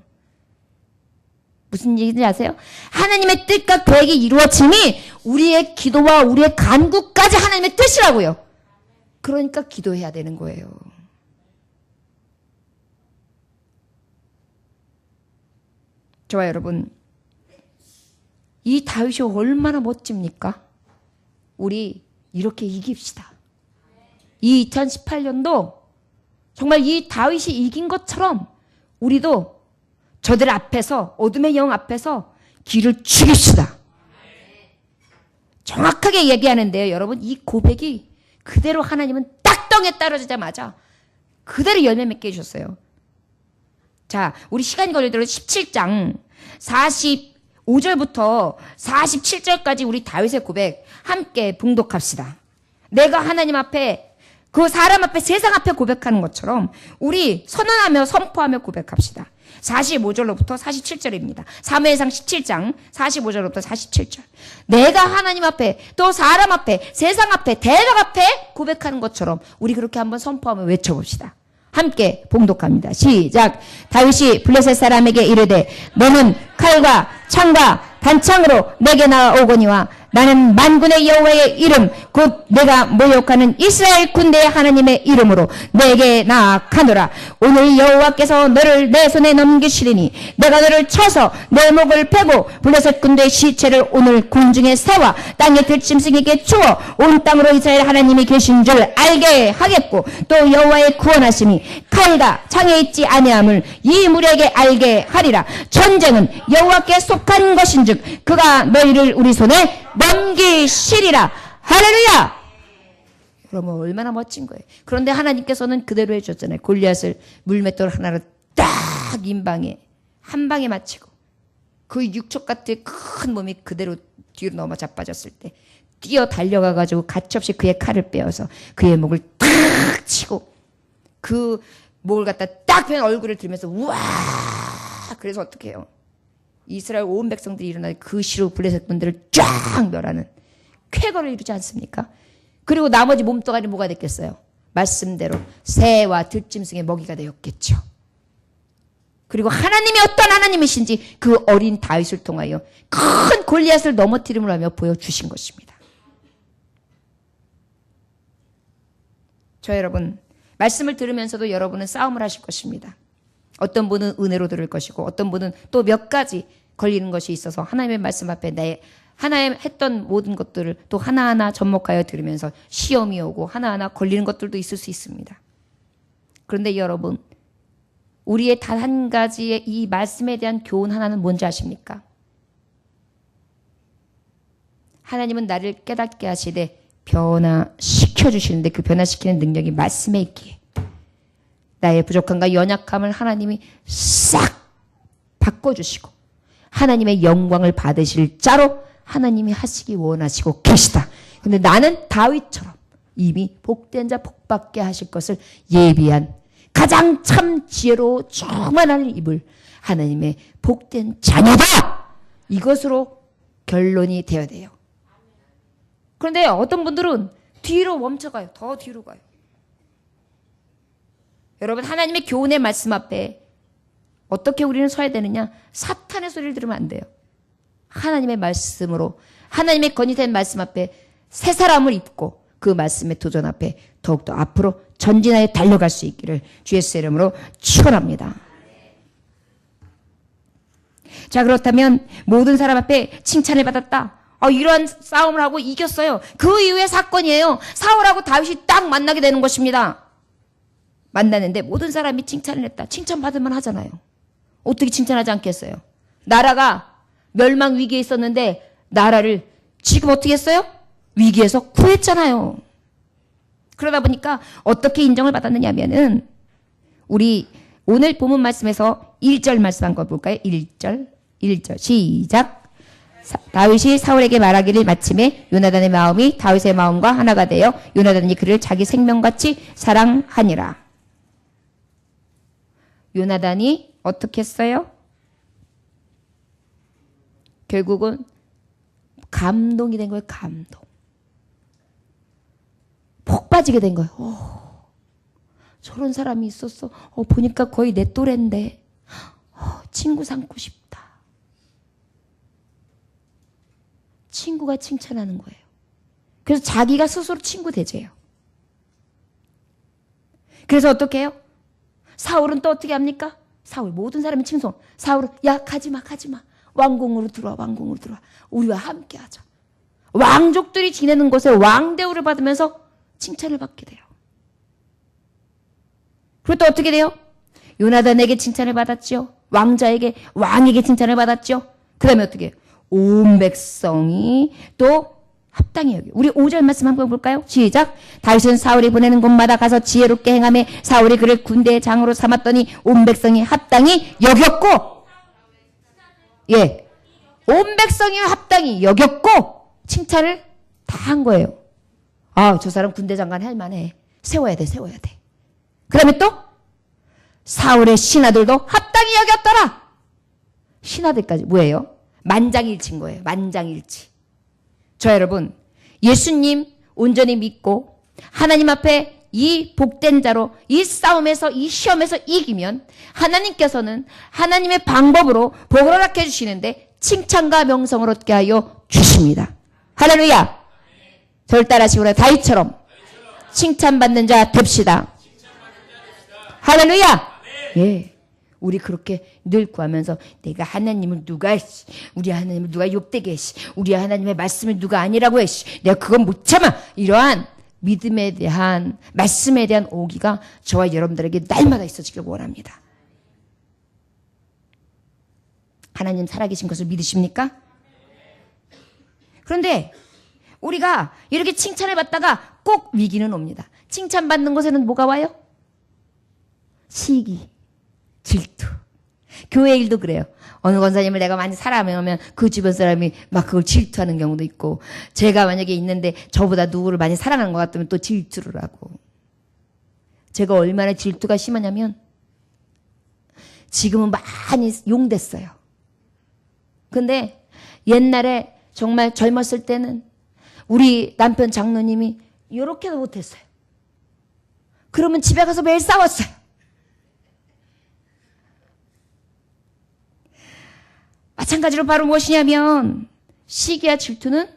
무슨 얘기인지 아세요? 하나님의 뜻과 계획이 이루어짐이 우리의 기도와 우리의 간구까지 하나님의 뜻이라고요. 그러니까 기도해야 되는 거예요. 저와 여러분, 이 다윗이 얼마나 멋집니까? 우리 이렇게 이깁시다. 이 2018년도 정말 이 다윗이 이긴 것처럼 우리도 저들 앞에서 어둠의 영 앞에서 길을 죽입시다. 정확하게 얘기하는데요. 여러분 이 고백이 그대로 하나님은 딱 땅에 떨어지자마자 그대로 열매 맺게 해주셨어요. 자, 우리 시간이 걸리도록 17장 45절부터 47절까지 우리 다윗의 고백 함께 봉독합시다. 내가 하나님 앞에 그 사람 앞에 세상 앞에 고백하는 것처럼 우리 선언하며 선포하며 고백합시다. 45절로부터 47절입니다. 사무엘상 17장 45절로부터 47절. 내가 하나님 앞에 또 사람 앞에 세상 앞에 대적 앞에 고백하는 것처럼 우리 그렇게 한번 선포하며 외쳐봅시다. 함께 봉독합니다. 시작. 다윗이 블레셋 사람에게 이르되 너는 칼과 창과 단창으로 내게 나아오거니와 나는 만군의 여호와의 이름 곧 내가 모욕하는 이스라엘 군대의 하나님의 이름으로 내게 나아가노라. 오늘 여호와께서 너를 내 손에 넘기시리니 내가 너를 쳐서 내 목을 베고 블레셋 군대의 시체를 오늘 공중의 새와 땅의 들짐승에게 주어 온 땅으로 이스라엘 하나님이 계신 줄 알게 하겠고 또 여호와의 구원하심이 칼과 창에 있지 아니함을 이 무리에게 알게 하리라. 전쟁은 여호와께 속한 것인즉 그가 너희를 우리 손에 넘기시리라. 할렐루야. 여러분 얼마나 멋진 거예요. 그런데 하나님께서는 그대로 해줬잖아요. 골리앗을 물맷돌 하나로 딱 임방에 한 방에 맞히고 그 육척 같은 큰 몸이 그대로 뒤로 넘어 자빠졌을 때 뛰어 달려가가지고 가차없이 그의 칼을 빼어서 그의 목을 탁 치고 그 목을 갖다 딱 편 얼굴을 들면서 우와. 그래서 어떻게 해요? 이스라엘 온 백성들이 일어나 그 시로 블레셋 분들을 쫙 멸하는 쾌거를 이루지 않습니까? 그리고 나머지 몸뚱아리 뭐가 됐겠어요? 말씀대로 새와 들짐승의 먹이가 되었겠죠. 그리고 하나님이 어떤 하나님이신지 그 어린 다윗을 통하여 큰 골리앗을 넘어뜨림을 하며 보여주신 것입니다. 저 여러분 말씀을 들으면서도 여러분은 싸움을 하실 것입니다. 어떤 분은 은혜로 들을 것이고 어떤 분은 또 몇 가지 걸리는 것이 있어서 하나님의 말씀 앞에 하나님 했던 모든 것들을 또 하나하나 접목하여 들으면서 시험이 오고 하나하나 걸리는 것들도 있을 수 있습니다. 그런데 여러분 우리의 단 한 가지의 이 말씀에 대한 교훈 하나는 뭔지 아십니까? 하나님은 나를 깨닫게 하시되 변화시켜 주시는데 그 변화시키는 능력이 말씀에 있기에 나의 부족함과 연약함을 하나님이 싹 바꿔주시고 하나님의 영광을 받으실 자로 하나님이 하시기 원하시고 계시다. 근데 나는 다윗처럼 이미 복된 자 복받게 하실 것을 예비한 가장 참 지혜로 충만한 입을 하나님의 복된 자녀다. 이것으로 결론이 되어야 돼요. 그런데 어떤 분들은 뒤로 멈춰가요. 더 뒤로 가요. 여러분 하나님의 교훈의 말씀 앞에 어떻게 우리는 서야 되느냐? 사탄의 소리를 들으면 안 돼요. 하나님의 말씀으로 하나님의 건의된 말씀 앞에 새 사람을 입고 그 말씀의 도전 앞에 더욱더 앞으로 전진하여 달려갈 수 있기를 주 예수의 이름으로 축원합니다. 자, 그렇다면 모든 사람 앞에 칭찬을 받았다. 이러한 싸움을 하고 이겼어요. 그 이후의 사건이에요. 사울하고 다윗이 딱 만나게 되는 것입니다. 만나는데 모든 사람이 칭찬을 했다. 칭찬받을만 하잖아요. 어떻게 칭찬하지 않겠어요? 나라가 멸망 위기에 있었는데 나라를 지금 어떻게 했어요? 위기에서 구했잖아요. 그러다 보니까 어떻게 인정을 받았느냐 하면은 우리 오늘 본문 말씀에서 1절 말씀 한번 볼까요? 1절 시작. 다윗이 사울에게 말하기를 마침에 요나단의 마음이 다윗의 마음과 하나가 되어 요나단이 그를 자기 생명같이 사랑하니라. 요나단이 어떻게 했어요? 결국은 감동이 된 거예요. 감동. 폭 빠지게 된 거예요. 저런 사람이 있었어. 보니까 거의 내 또래인데 친구 삼고 싶다. 친구가 칭찬하는 거예요. 그래서 자기가 스스로 친구 대제예요. 그래서 어떻게 해요? 사울은 또 어떻게 합니까? 사울 모든 사람이 칭송. 사울은 야 가지마. 왕궁으로 들어와. 우리와 함께 하자. 왕족들이 지내는 곳에 왕대우를 받으면서 칭찬을 받게 돼요. 그리고 또 어떻게 돼요? 요나단에게 칭찬을 받았죠. 왕에게 칭찬을 받았죠. 그 다음에 어떻게 해요? 온 백성이 또 합당히 여겨. 우리 5절 말씀 한번 볼까요? 시작. 다윗은 사울이 보내는 곳마다 가서 지혜롭게 행하며 사울이 그를 군대의 장으로 삼았더니 온 백성이 합당히 여겼고 온 백성이 합당히 여겼고 칭찬을 다 한 거예요. 저 사람 군대 장관 할 만해. 세워야 돼. 그 다음에 또 사울의 신하들도 합당히 여겼더라. 신하들까지 뭐예요? 만장일치인 거예요. 만장일치. 여러분 예수님 온전히 믿고 하나님 앞에 이 복된 자로 이 싸움에서 이 시험에서 이기면 하나님께서는 하나님의 방법으로 복을 허락해 주시는데 칭찬과 명성을 얻게 하여 주십니다. 할렐루야. 저를 따라하시고 다윗처럼 칭찬받는 자 됩시다. 할렐루야. 우리 그렇게 늘 구하면서 우리 하나님을 누가 욕되게 했지, 우리 하나님의 말씀을 누가 아니라고 했지, 내가 그건 못 참아. 이러한 믿음에 대한 말씀에 대한 오기가 저와 여러분들에게 날마다 있어지길 원합니다. 하나님 살아계신 것을 믿으십니까? 그런데 우리가 이렇게 칭찬을 받다가 꼭 위기는 옵니다. 칭찬받는 곳에는 뭐가 와요? 시기, 질투. 교회 일도 그래요. 어느 권사님을 내가 많이 사랑하면 그 주변 사람이 막 그걸 질투하는 경우도 있고, 제가 만약에 있는데 저보다 누구를 많이 사랑하는 것 같으면 또 질투를 하고. 제가 얼마나 질투가 심하냐면 지금은 많이 용됐어요. 근데 옛날에 정말 젊었을 때는 우리 남편 장로님이 이렇게도 못했어요. 그러면 집에 가서 매일 싸웠어요. 마찬가지로 바로 무엇이냐면 시기와 질투는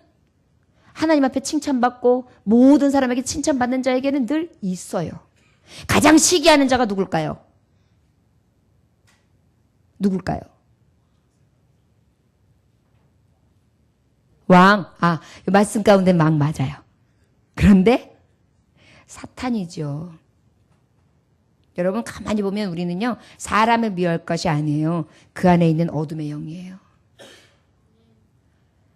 하나님 앞에 칭찬받고 모든 사람에게 칭찬받는 자에게는 늘 있어요. 가장 시기하는 자가 누굴까요? 왕. 말씀 가운데 왕 맞아요. 그런데 사탄이죠. 여러분 가만히 보면 우리는요, 사람을 미워할 것이 아니에요. 그 안에 있는 어둠의 영이에요.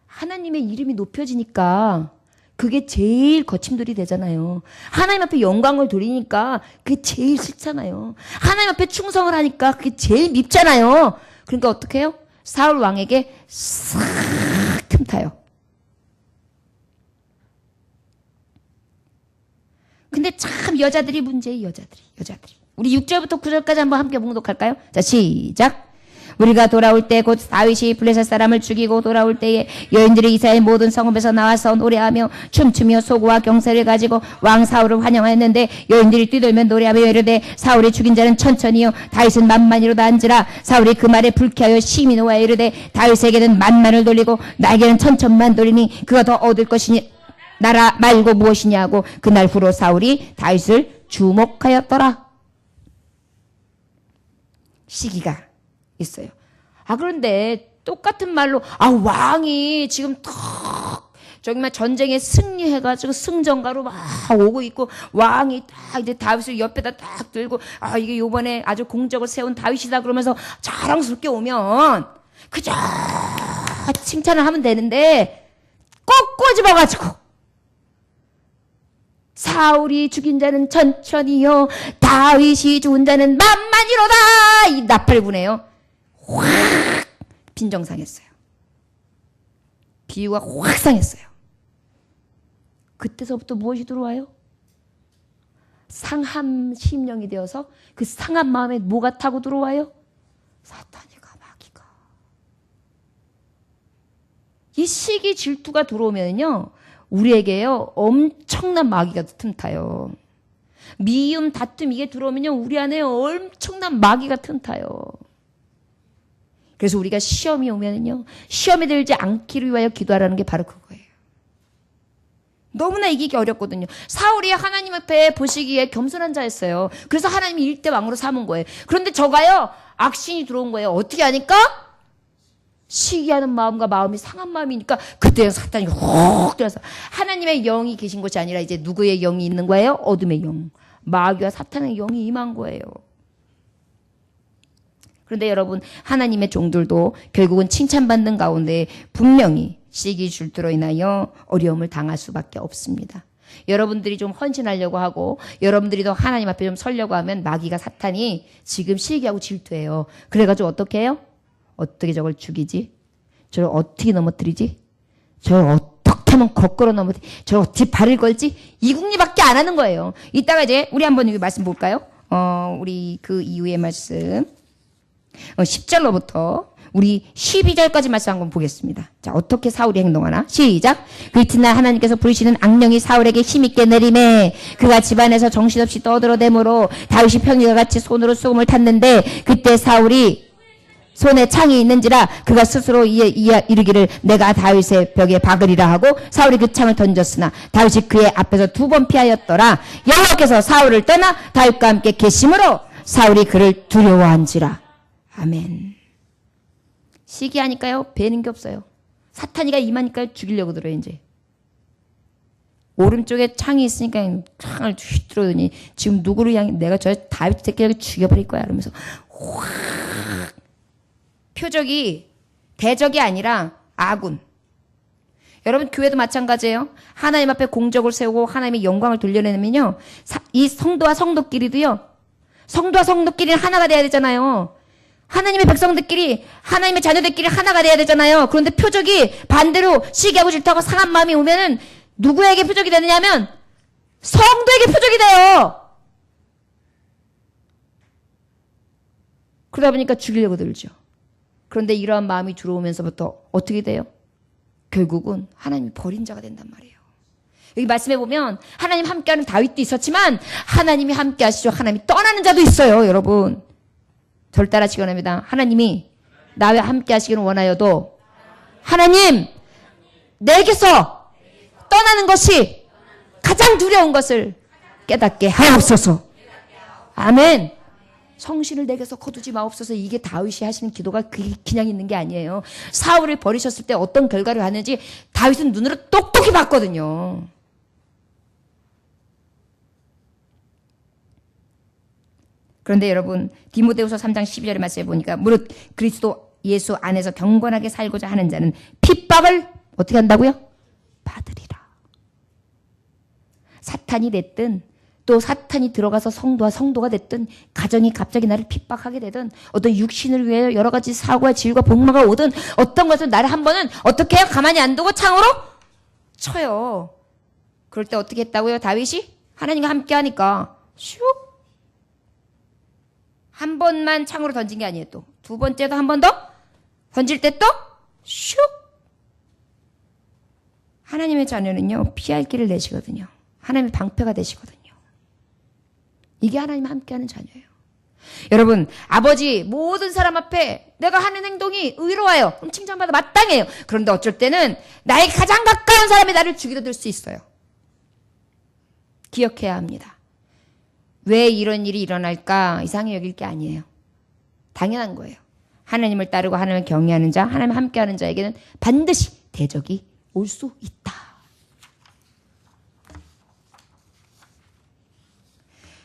하나님의 이름이 높여지니까 그게 제일 거침돌이 되잖아요. 하나님 앞에 영광을 돌리니까 그게 제일 싫잖아요. 하나님 앞에 충성을 하니까 그게 제일 밉잖아요. 그러니까 어떻게 해요? 사울 왕에게 싹 틈타요. 근데 참 여자들이 문제예요. 여자들이. 우리 6절부터 9절까지 한번 함께 봉독할까요? 자, 시작. 우리가 돌아올 때 곧 다윗이 블레셋 사람을 죽이고 돌아올 때에 여인들이 이스라엘 모든 성읍에서 나와서 노래하며 춤추며 소고와 경세를 가지고 왕 사울을 환영하였는데 여인들이 뛰돌며 노래하며 이르되 사울이 죽인 자는 천천히요 다윗은 만만이로다 한지라. 사울이 그 말에 불쾌하여 심히 노하여 이르되 다윗에게는 만만을 돌리고 나에게는 천천만 돌리니 그가 더 얻을 것이니 나라 말고 무엇이냐고. 그날 후로 사울이 다윗을 주목하였더라. 시기가 있어요. 그런데 똑같은 말로 왕이 지금 정말 전쟁에 승리해가지고 승전가로 막 오고 있고 왕이 딱 이제 다윗을 옆에다 딱 들고 이게 요번에 아주 공적을 세운 다윗이다 그러면서 자랑스럽게 오면 그저 칭찬을 하면 되는데 꼭 꼬집어가지고 사울이 죽인 자는 천천히요 다윗이 죽은 자는 만만이로다 이 나팔부네요. 확 빈정상했어요. 비유가 확 상했어요. 그때서부터 무엇이 들어와요? 상한 심령이 되어서 그 상한 마음에 뭐가 타고 들어와요? 사탄이가 마귀가. 이 시기 질투가 들어오면요 우리에게요 엄청난 마귀가 틈타요. 미움 다툼 이게 들어오면요 우리 안에 엄청난 마귀가 틈타요. 그래서 우리가 시험이 오면은요 시험에 들지 않기를 위하여 기도하라는 게 바로 그거예요. 너무나 이기기 어렵거든요. 사울이 하나님 앞에 보시기에 겸손한 자였어요. 그래서 하나님이 일대 왕으로 삼은 거예요. 그런데 저가요 악신이 들어온 거예요. 어떻게 하니까? 시기하는 마음과 마음이 상한 마음이니까 그때 사탄이 혹 들어서 하나님의 영이 계신 것이 아니라 이제 누구의 영이 있는 거예요? 어둠의 영. 마귀와 사탄의 영이 임한 거예요. 그런데 여러분 하나님의 종들도 결국은 칭찬받는 가운데 분명히 시기 질투로 인하여 어려움을 당할 수밖에 없습니다. 여러분들이 좀 헌신하려고 하고 여러분들이 더 하나님 앞에 좀 서려고 하면 마귀가 사탄이 지금 시기하고 질투해요. 그래가지고 어떻게 해요? 어떻게 저걸 죽이지? 저걸 어떻게 넘어뜨리지? 저걸 어떻게 하면 거꾸로 넘어뜨리지? 저걸 어떻게 발을 걸지? 이 궁리밖에 안 하는 거예요. 이따가 이제 우리 한번 이 말씀 볼까요? 우리 그 이후의 말씀 10절로부터 우리 12절까지 말씀 한번 보겠습니다. 자, 어떻게 사울이 행동하나? 시작. 그 이튿날 하나님께서 부르시는 악령이 사울에게 힘있게 내림에 그가 집안에서 정신없이 떠들어대므로 다윗이 평일과 같이 손으로 수금을 탔는데 그때 사울이 손에 창이 있는지라 그가 스스로 이르기를 내가 다윗의 벽에 박으리라 하고 사울이 그 창을 던졌으나 다윗이 그의 앞에서 2번 피하였더라. 여호와께서 사울을 떠나 다윗과 함께 계심으로 사울이 그를 두려워한지라. 아멘. 시기하니까요 배는 게 없어요. 사탄이가 임하니까요 죽이려고 들어요. 이제 오른쪽에 창이 있으니까 창을 휘두르더니 지금 누구를 향해 내가 저 다윗 새끼를 죽여버릴 거야 이러면서 확 표적이 대적이 아니라 아군. 여러분 교회도 마찬가지예요. 하나님 앞에 공적을 세우고 하나님의 영광을 돌려내면요 이 성도와 성도끼리도요 성도와 성도끼리는 하나가 돼야 되잖아요. 하나님의 백성들끼리 하나님의 자녀들끼리 하나가 돼야 되잖아요. 그런데 표적이 반대로 시기하고 질투하고 상한 마음이 오면은 누구에게 표적이 되느냐면 성도에게 표적이 돼요. 그러다 보니까 죽이려고 들죠. 그런데 이러한 마음이 들어오면서부터 어떻게 돼요? 결국은 하나님이 버린 자가 된단 말이에요. 여기 말씀해 보면 하나님 함께하는 다윗도 있었지만 하나님이 함께하시죠. 하나님이 떠나는 자도 있어요. 여러분 절 따라하시기 원합니다. 하나님이 나와 함께하시기를 원하여도 하나님 내게서 떠나는 것이 가장 두려운 것을 깨닫게 하옵소서. 아멘. 성신을 내게서 거두지 마옵소서. 이게 다윗이 하시는 기도가 그냥 있는 게 아니에요. 사울을 버리셨을 때 어떤 결과를 하는지 다윗은 눈으로 똑똑히 봤거든요. 그런데 여러분 디모데후서 3장 12절의 말씀에 보니까 무릇 그리스도 예수 안에서 경건하게 살고자 하는 자는 핍박을 어떻게 한다고요? 받으리라. 사탄이 됐든 또 사탄이 들어가서 성도와 성도가 됐든 가정이 갑자기 나를 핍박하게 되든 어떤 육신을 위해 여러 가지 사고와 질과 복마가 오든 어떤 것을 나를 한 번은 어떻게 해요? 가만히 안 두고 창으로 쳐요. 그럴 때 어떻게 했다고요? 다윗이 하나님과 함께 하니까 슉 한 번만 창으로 던진 게 아니에요. 또 두 번째도 한 번 더 던질 때 또 슉 하나님의 자녀는요 피할 길을 내시거든요. 하나님의 방패가 되시거든요. 이게 하나님과 함께하는 자녀예요. 여러분 아버지 모든 사람 앞에 내가 하는 행동이 의로워요. 그럼 칭찬받아 마땅해요. 그런데 어쩔 때는 나의 가장 가까운 사람이 나를 죽이려 들 수 있어요. 기억해야 합니다. 왜 이런 일이 일어날까 이상히 여길 게 아니에요. 당연한 거예요. 하나님을 따르고 하나님을 경외하는 자, 하나님과 함께하는 자에게는 반드시 대적이 올 수 있다.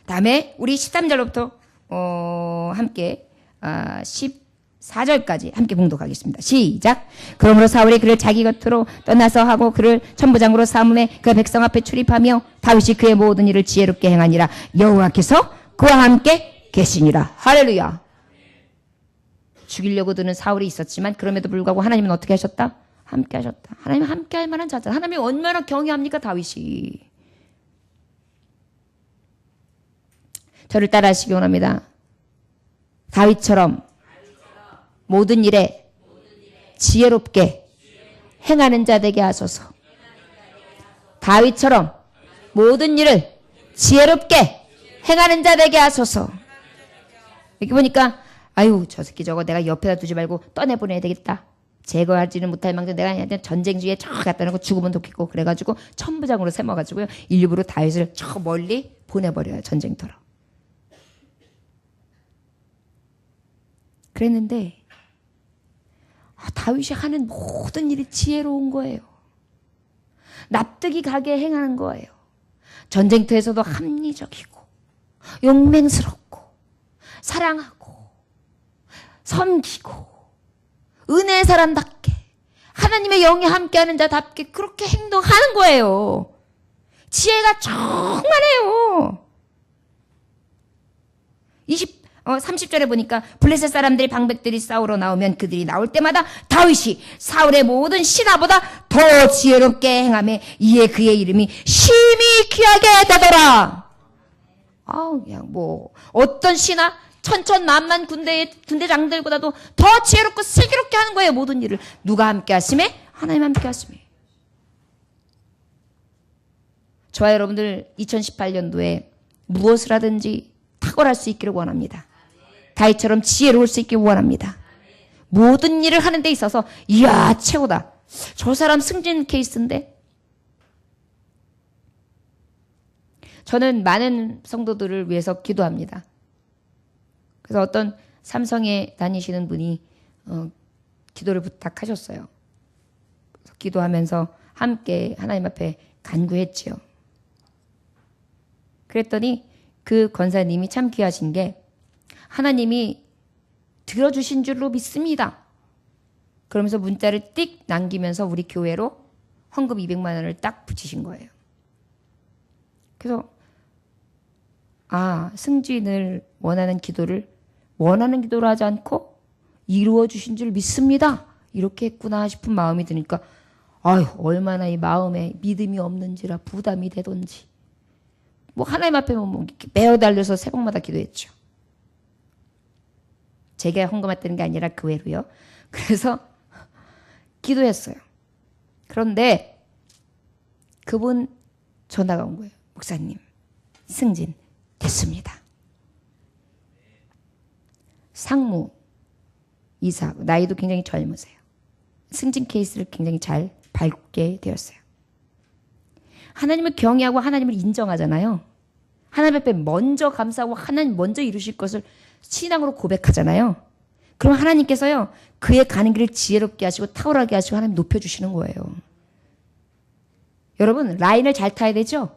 다음에 우리 13절로부터 함께 14절까지 함께 봉독하겠습니다. 시작. 그러므로 사울이 그를 자기 곁으로 떠나서 하고 그를 천부장으로 삼음해 그 백성 앞에 출입하며 다윗이 그의 모든 일을 지혜롭게 행하니라. 여호와께서 그와 함께 계시니라. 할렐루야. 죽이려고 드는 사울이 있었지만 그럼에도 불구하고 하나님은 어떻게 하셨다? 함께 하셨다. 하나님은 함께 할 만한 자다. 하나님이 얼마나 경외합니까 다윗이. 저를 따라 하시기 원합니다. 다윗처럼 모든 일에 지혜롭게 행하는 자 되게 하소서. 다윗처럼 모든 일을 지혜롭게 행하는 자 되게 하소서. 여기 보니까 아유 저 새끼 저거 내가 옆에다 두지 말고 떠내보내야 되겠다. 제거하지는 못할 망정 내가 그냥 전쟁지에 저 갖다 놓고 죽으면 좋겠고 그래가지고 천부장으로 세워가지고요 일부러 다윗을 저 멀리 보내버려요. 전쟁터로. 그랬는데 다윗이 하는 모든 일이 지혜로운 거예요. 납득이 가게 행하는 거예요. 전쟁터에서도 합리적이고 용맹스럽고 사랑하고 섬기고 은혜의 사람답게 하나님의 영이 함께하는 자답게 그렇게 행동하는 거예요. 지혜가 정말해요. 30절에 보니까 블레셋 사람들이 방백들이 싸우러 나오면 그들이 나올 때마다 다윗이 사울의 모든 신하보다 더 지혜롭게 행하며 이에 그의 이름이 심히 귀하게 되더라. 그냥 어떤 신하 천천만만 군대장들보다도 더 지혜롭고 슬기롭게 하는 거예요. 모든 일을. 누가 함께 하심에? 하나님 함께 하심에. 저와 여러분들 2018년도에 무엇을 하든지 탁월할 수 있기를 원합니다. 다윗처럼 지혜로울 수 있기를 원합니다. 모든 일을 하는 데 있어서 이야 최고다. 저 사람 승진 케이스인데. 저는 많은 성도들을 위해서 기도합니다. 그래서 어떤 삼성에 다니시는 분이 기도를 부탁하셨어요. 그래서 기도하면서 함께 하나님 앞에 간구했지요. 그랬더니 그 권사님이 참 귀하신 게 하나님이 들어주신 줄로 믿습니다. 그러면서 문자를 띡 남기면서 우리 교회로 헌금 200만 원을 딱 붙이신 거예요. 그래서 승진을 원하는 기도를 하지 않고 이루어 주신 줄 믿습니다. 이렇게 했구나 싶은 마음이 드니까 얼마나 이 마음에 믿음이 없는지라 부담이 되던지 하나님 앞에 이렇게 매어 달려서 새벽마다 기도했죠. 제가 헌금했다는 게 아니라 그 외로요. 그래서 기도했어요. 그런데 그분 전화가 온 거예요. 목사님, 승진 됐습니다. 상무 이사, 나이도 굉장히 젊으세요. 승진 케이스를 굉장히 잘 밟게 되었어요. 하나님을 경외하고 하나님을 인정하잖아요. 하나님 앞에 먼저 감사하고 하나님 먼저 이루실 것을 신앙으로 고백하잖아요. 그럼 하나님께서요 그의 가는 길을 지혜롭게 하시고 탁월하게 하시고 하나님 높여주시는 거예요. 여러분 라인을 잘 타야 되죠.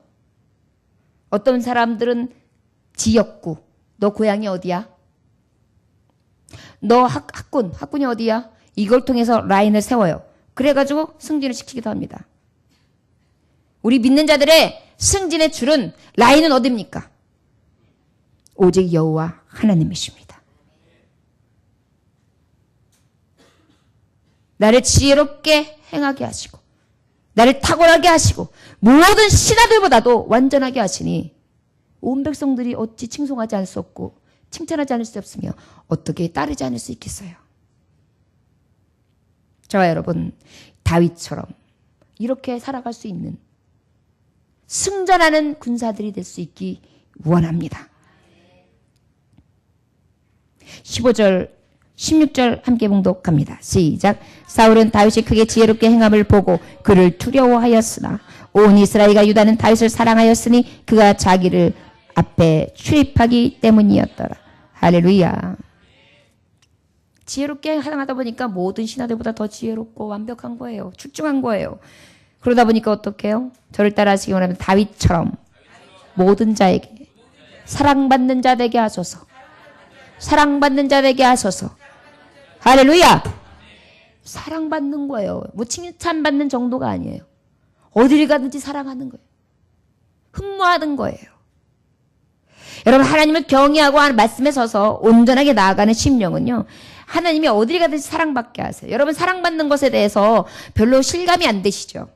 어떤 사람들은 지역구, 너 고향이 어디야? 너 학군이 어디야? 이걸 통해서 라인을 세워요. 그래가지고 승진을 시키기도 합니다. 우리 믿는 자들의 승진의 줄은 라인은 어디입니까? 오직 여호와 하나님이십니다. 나를 지혜롭게 행하게 하시고 나를 탁월하게 하시고 모든 신하들보다도 완전하게 하시니 온 백성들이 어찌 칭송하지 않을 수 없고 칭찬하지 않을 수 없으며 어떻게 따르지 않을 수 있겠어요. 저와 여러분 다윗처럼 이렇게 살아갈 수 있는 승전하는 군사들이 될 수 있기 원합니다. 15절 16절 함께 봉독합니다. 시작. 사울은 다윗이 크게 지혜롭게 행함을 보고 그를 두려워하였으나 온 이스라엘과 유다는 다윗을 사랑하였으니 그가 자기를 앞에 출입하기 때문이었더라. 할렐루야. 지혜롭게 하다 보니까 모든 신하들보다 더 지혜롭고 완벽한 거예요. 출중한 거예요. 그러다 보니까 어떻게 해요? 저를 따라하시기 원하면 다윗처럼 모든 자에게 사랑받는 자 되게 하소서. 사랑받는 자 되게 하소서. 할렐루야. 사랑받는 거예요. 뭐 칭찬받는 정도가 아니에요. 어디를 가든지 사랑하는 거예요. 흠모하는 거예요. 여러분 하나님을 경외하고 하는 말씀에 서서 온전하게 나아가는 심령은요. 하나님이 어디를 가든지 사랑받게 하세요. 여러분 사랑받는 것에 대해서 별로 실감이 안 되시죠?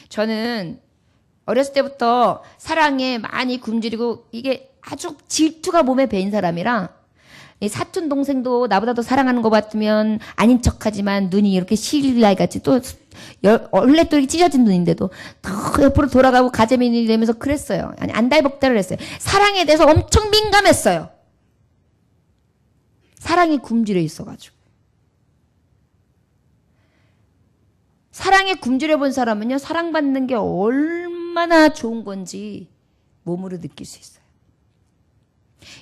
저는 어렸을 때부터 사랑에 많이 굶주리고 이게 아주 질투가 몸에 배인 사람이라 사촌 동생도 나보다 더 사랑하는 것 같으면 아닌 척하지만 눈이 이렇게 실라이 같이 또 원래 또 이렇게 찢어진 눈인데도 더 옆으로 돌아가고 가재민이 되면서 그랬어요. 아니 안달복달을 했어요. 사랑에 대해서 엄청 민감했어요. 사랑이 굶주려 있어가지고. 사랑에 굶주려 본 사람은요. 사랑받는 게 얼마나 좋은 건지 몸으로 느낄 수 있어요.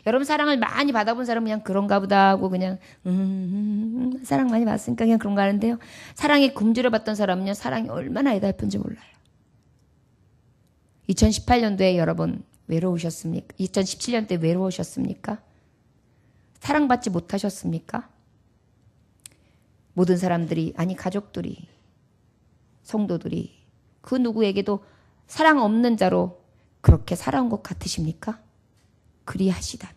여러분 사랑을 많이 받아본 사람은 그냥 그런가 보다 하고 그냥 사랑 많이 받았으니까 그냥 그런가 하는데요. 사랑에 굶주려 봤던 사람은요. 사랑이 얼마나 애달픈지 몰라요. 2018년도에 여러분 외로우셨습니까? 2017년도에 외로우셨습니까? 사랑받지 못하셨습니까? 모든 사람들이 아니 가족들이 성도들이 그 누구에게도 사랑 없는 자로 그렇게 살아온 것 같으십니까? 그리하시다면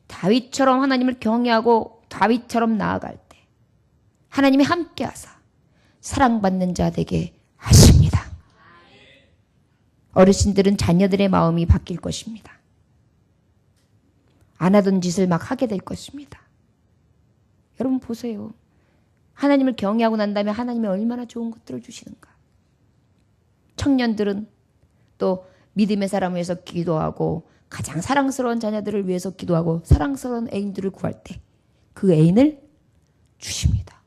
다윗처럼 하나님을 경외하고 다윗처럼 나아갈 때 하나님이 함께하사 사랑받는 자 되게 하십니다. 어르신들은 자녀들의 마음이 바뀔 것입니다. 안 하던 짓을 막 하게 될 것입니다. 여러분 보세요. 하나님을 경외하고 난 다음에 하나님이 얼마나 좋은 것들을 주시는가. 청년들은 또 믿음의 사람을 위해서 기도하고 가장 사랑스러운 자녀들을 위해서 기도하고 사랑스러운 애인들을 구할 때 그 애인을 주십니다.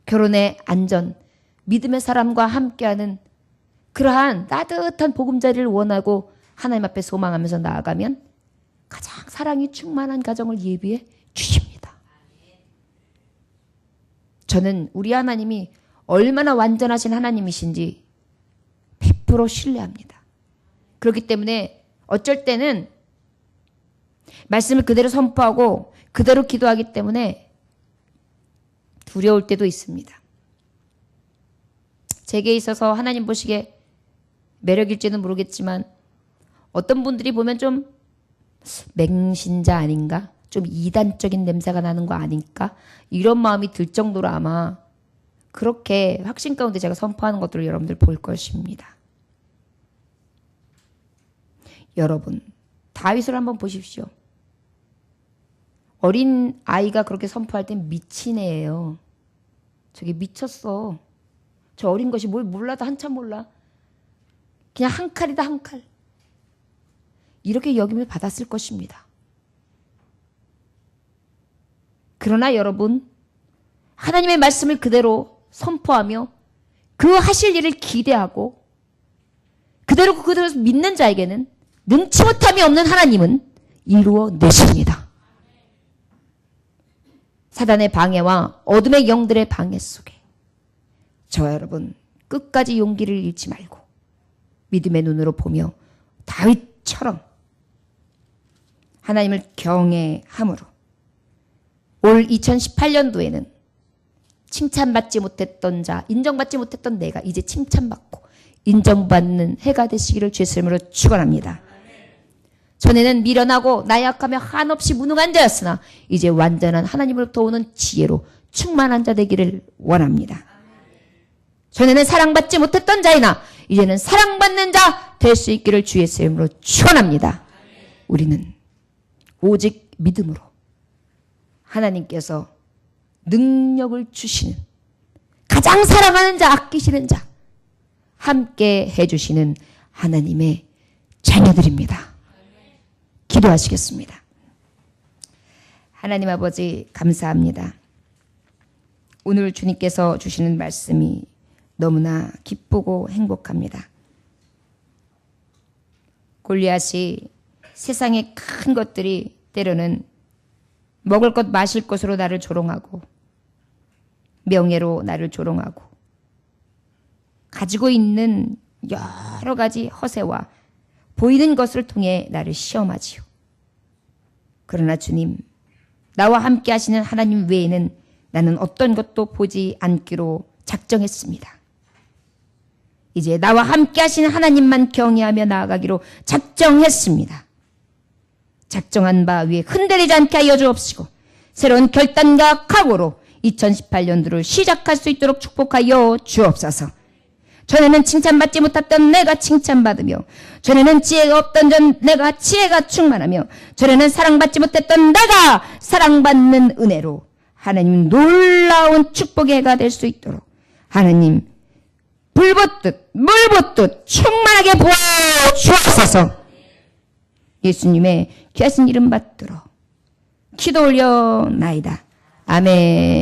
결혼의 안전, 믿음의 사람과 함께하는 그러한 따뜻한 보금자리를 원하고 하나님 앞에 소망하면서 나아가면 가장 사랑이 충만한 가정을 예비해 주십니다. 저는 우리 하나님이 얼마나 완전하신 하나님이신지 100% 신뢰합니다. 그렇기 때문에 어쩔 때는 말씀을 그대로 선포하고 그대로 기도하기 때문에 두려울 때도 있습니다. 제게 있어서 하나님 보시기에 매력일지는 모르겠지만 어떤 분들이 보면 좀 맹신자 아닌가? 좀 이단적인 냄새가 나는 거 아닐까? 이런 마음이 들 정도로 아마 그렇게 확신 가운데 제가 선포하는 것들을 여러분들 볼 것입니다. 여러분, 다윗을 한번 보십시오. 어린 아이가 그렇게 선포할 땐 미친 애예요. 저게 미쳤어. 저 어린 것이 뭘 몰라도 한참 몰라. 그냥 한 칼이다 한 칼. 이렇게 여김을 받았을 것입니다. 그러나 여러분, 하나님의 말씀을 그대로 선포하며 그 하실 일을 기대하고 그대로 믿는 자에게는 능치 못함이 없는 하나님은 이루어내십니다. 사단의 방해와 어둠의 영들의 방해 속에 저와 여러분 끝까지 용기를 잃지 말고 믿음의 눈으로 보며 다윗처럼 하나님을 경외함으로 올 2018년도에는 칭찬받지 못했던 자, 인정받지 못했던 내가 이제 칭찬받고 인정받는 해가 되시기를 주의 이름으로 축원합니다. 전에는 미련하고 나약하며 한없이 무능한 자였으나 이제 완전한 하나님으로부터 오는 지혜로 충만한 자 되기를 원합니다. 전에는 사랑받지 못했던 자이나 이제는 사랑받는 자 될 수 있기를 주의 이름으로 축원합니다. 우리는 오직 믿음으로 하나님께서 능력을 주시는 가장 사랑하는 자, 아끼시는 자, 함께 해주시는 하나님의 자녀들입니다. 기도하시겠습니다. 하나님 아버지 감사합니다. 오늘 주님께서 주시는 말씀이 너무나 기쁘고 행복합니다. 골리앗이 세상의 큰 것들이 때로는 먹을 것 마실 것으로 나를 조롱하고 명예로 나를 조롱하고 가지고 있는 여러 가지 허세와 보이는 것을 통해 나를 시험하지요. 그러나 주님, 나와 함께 하시는 하나님 외에는 나는 어떤 것도 보지 않기로 작정했습니다. 이제 나와 함께 하시는 하나님만 경외하며 나아가기로 작정했습니다. 작정한 바 위에 흔들리지 않게 하여 주옵시고 새로운 결단과 각오로 2018년도를 시작할 수 있도록 축복하여 주옵소서. 전에는 칭찬받지 못했던 내가 칭찬받으며 전에는 지혜가 없던 내가 지혜가 충만하며 전에는 사랑받지 못했던 내가 사랑받는 은혜로 하나님 놀라운 축복의 해가 될 수 있도록 하나님 불붙듯 물붙듯 충만하게 부어주옵소서. 예수님의 귀하신 이름 받들어 기도 올려나이다. 아멘.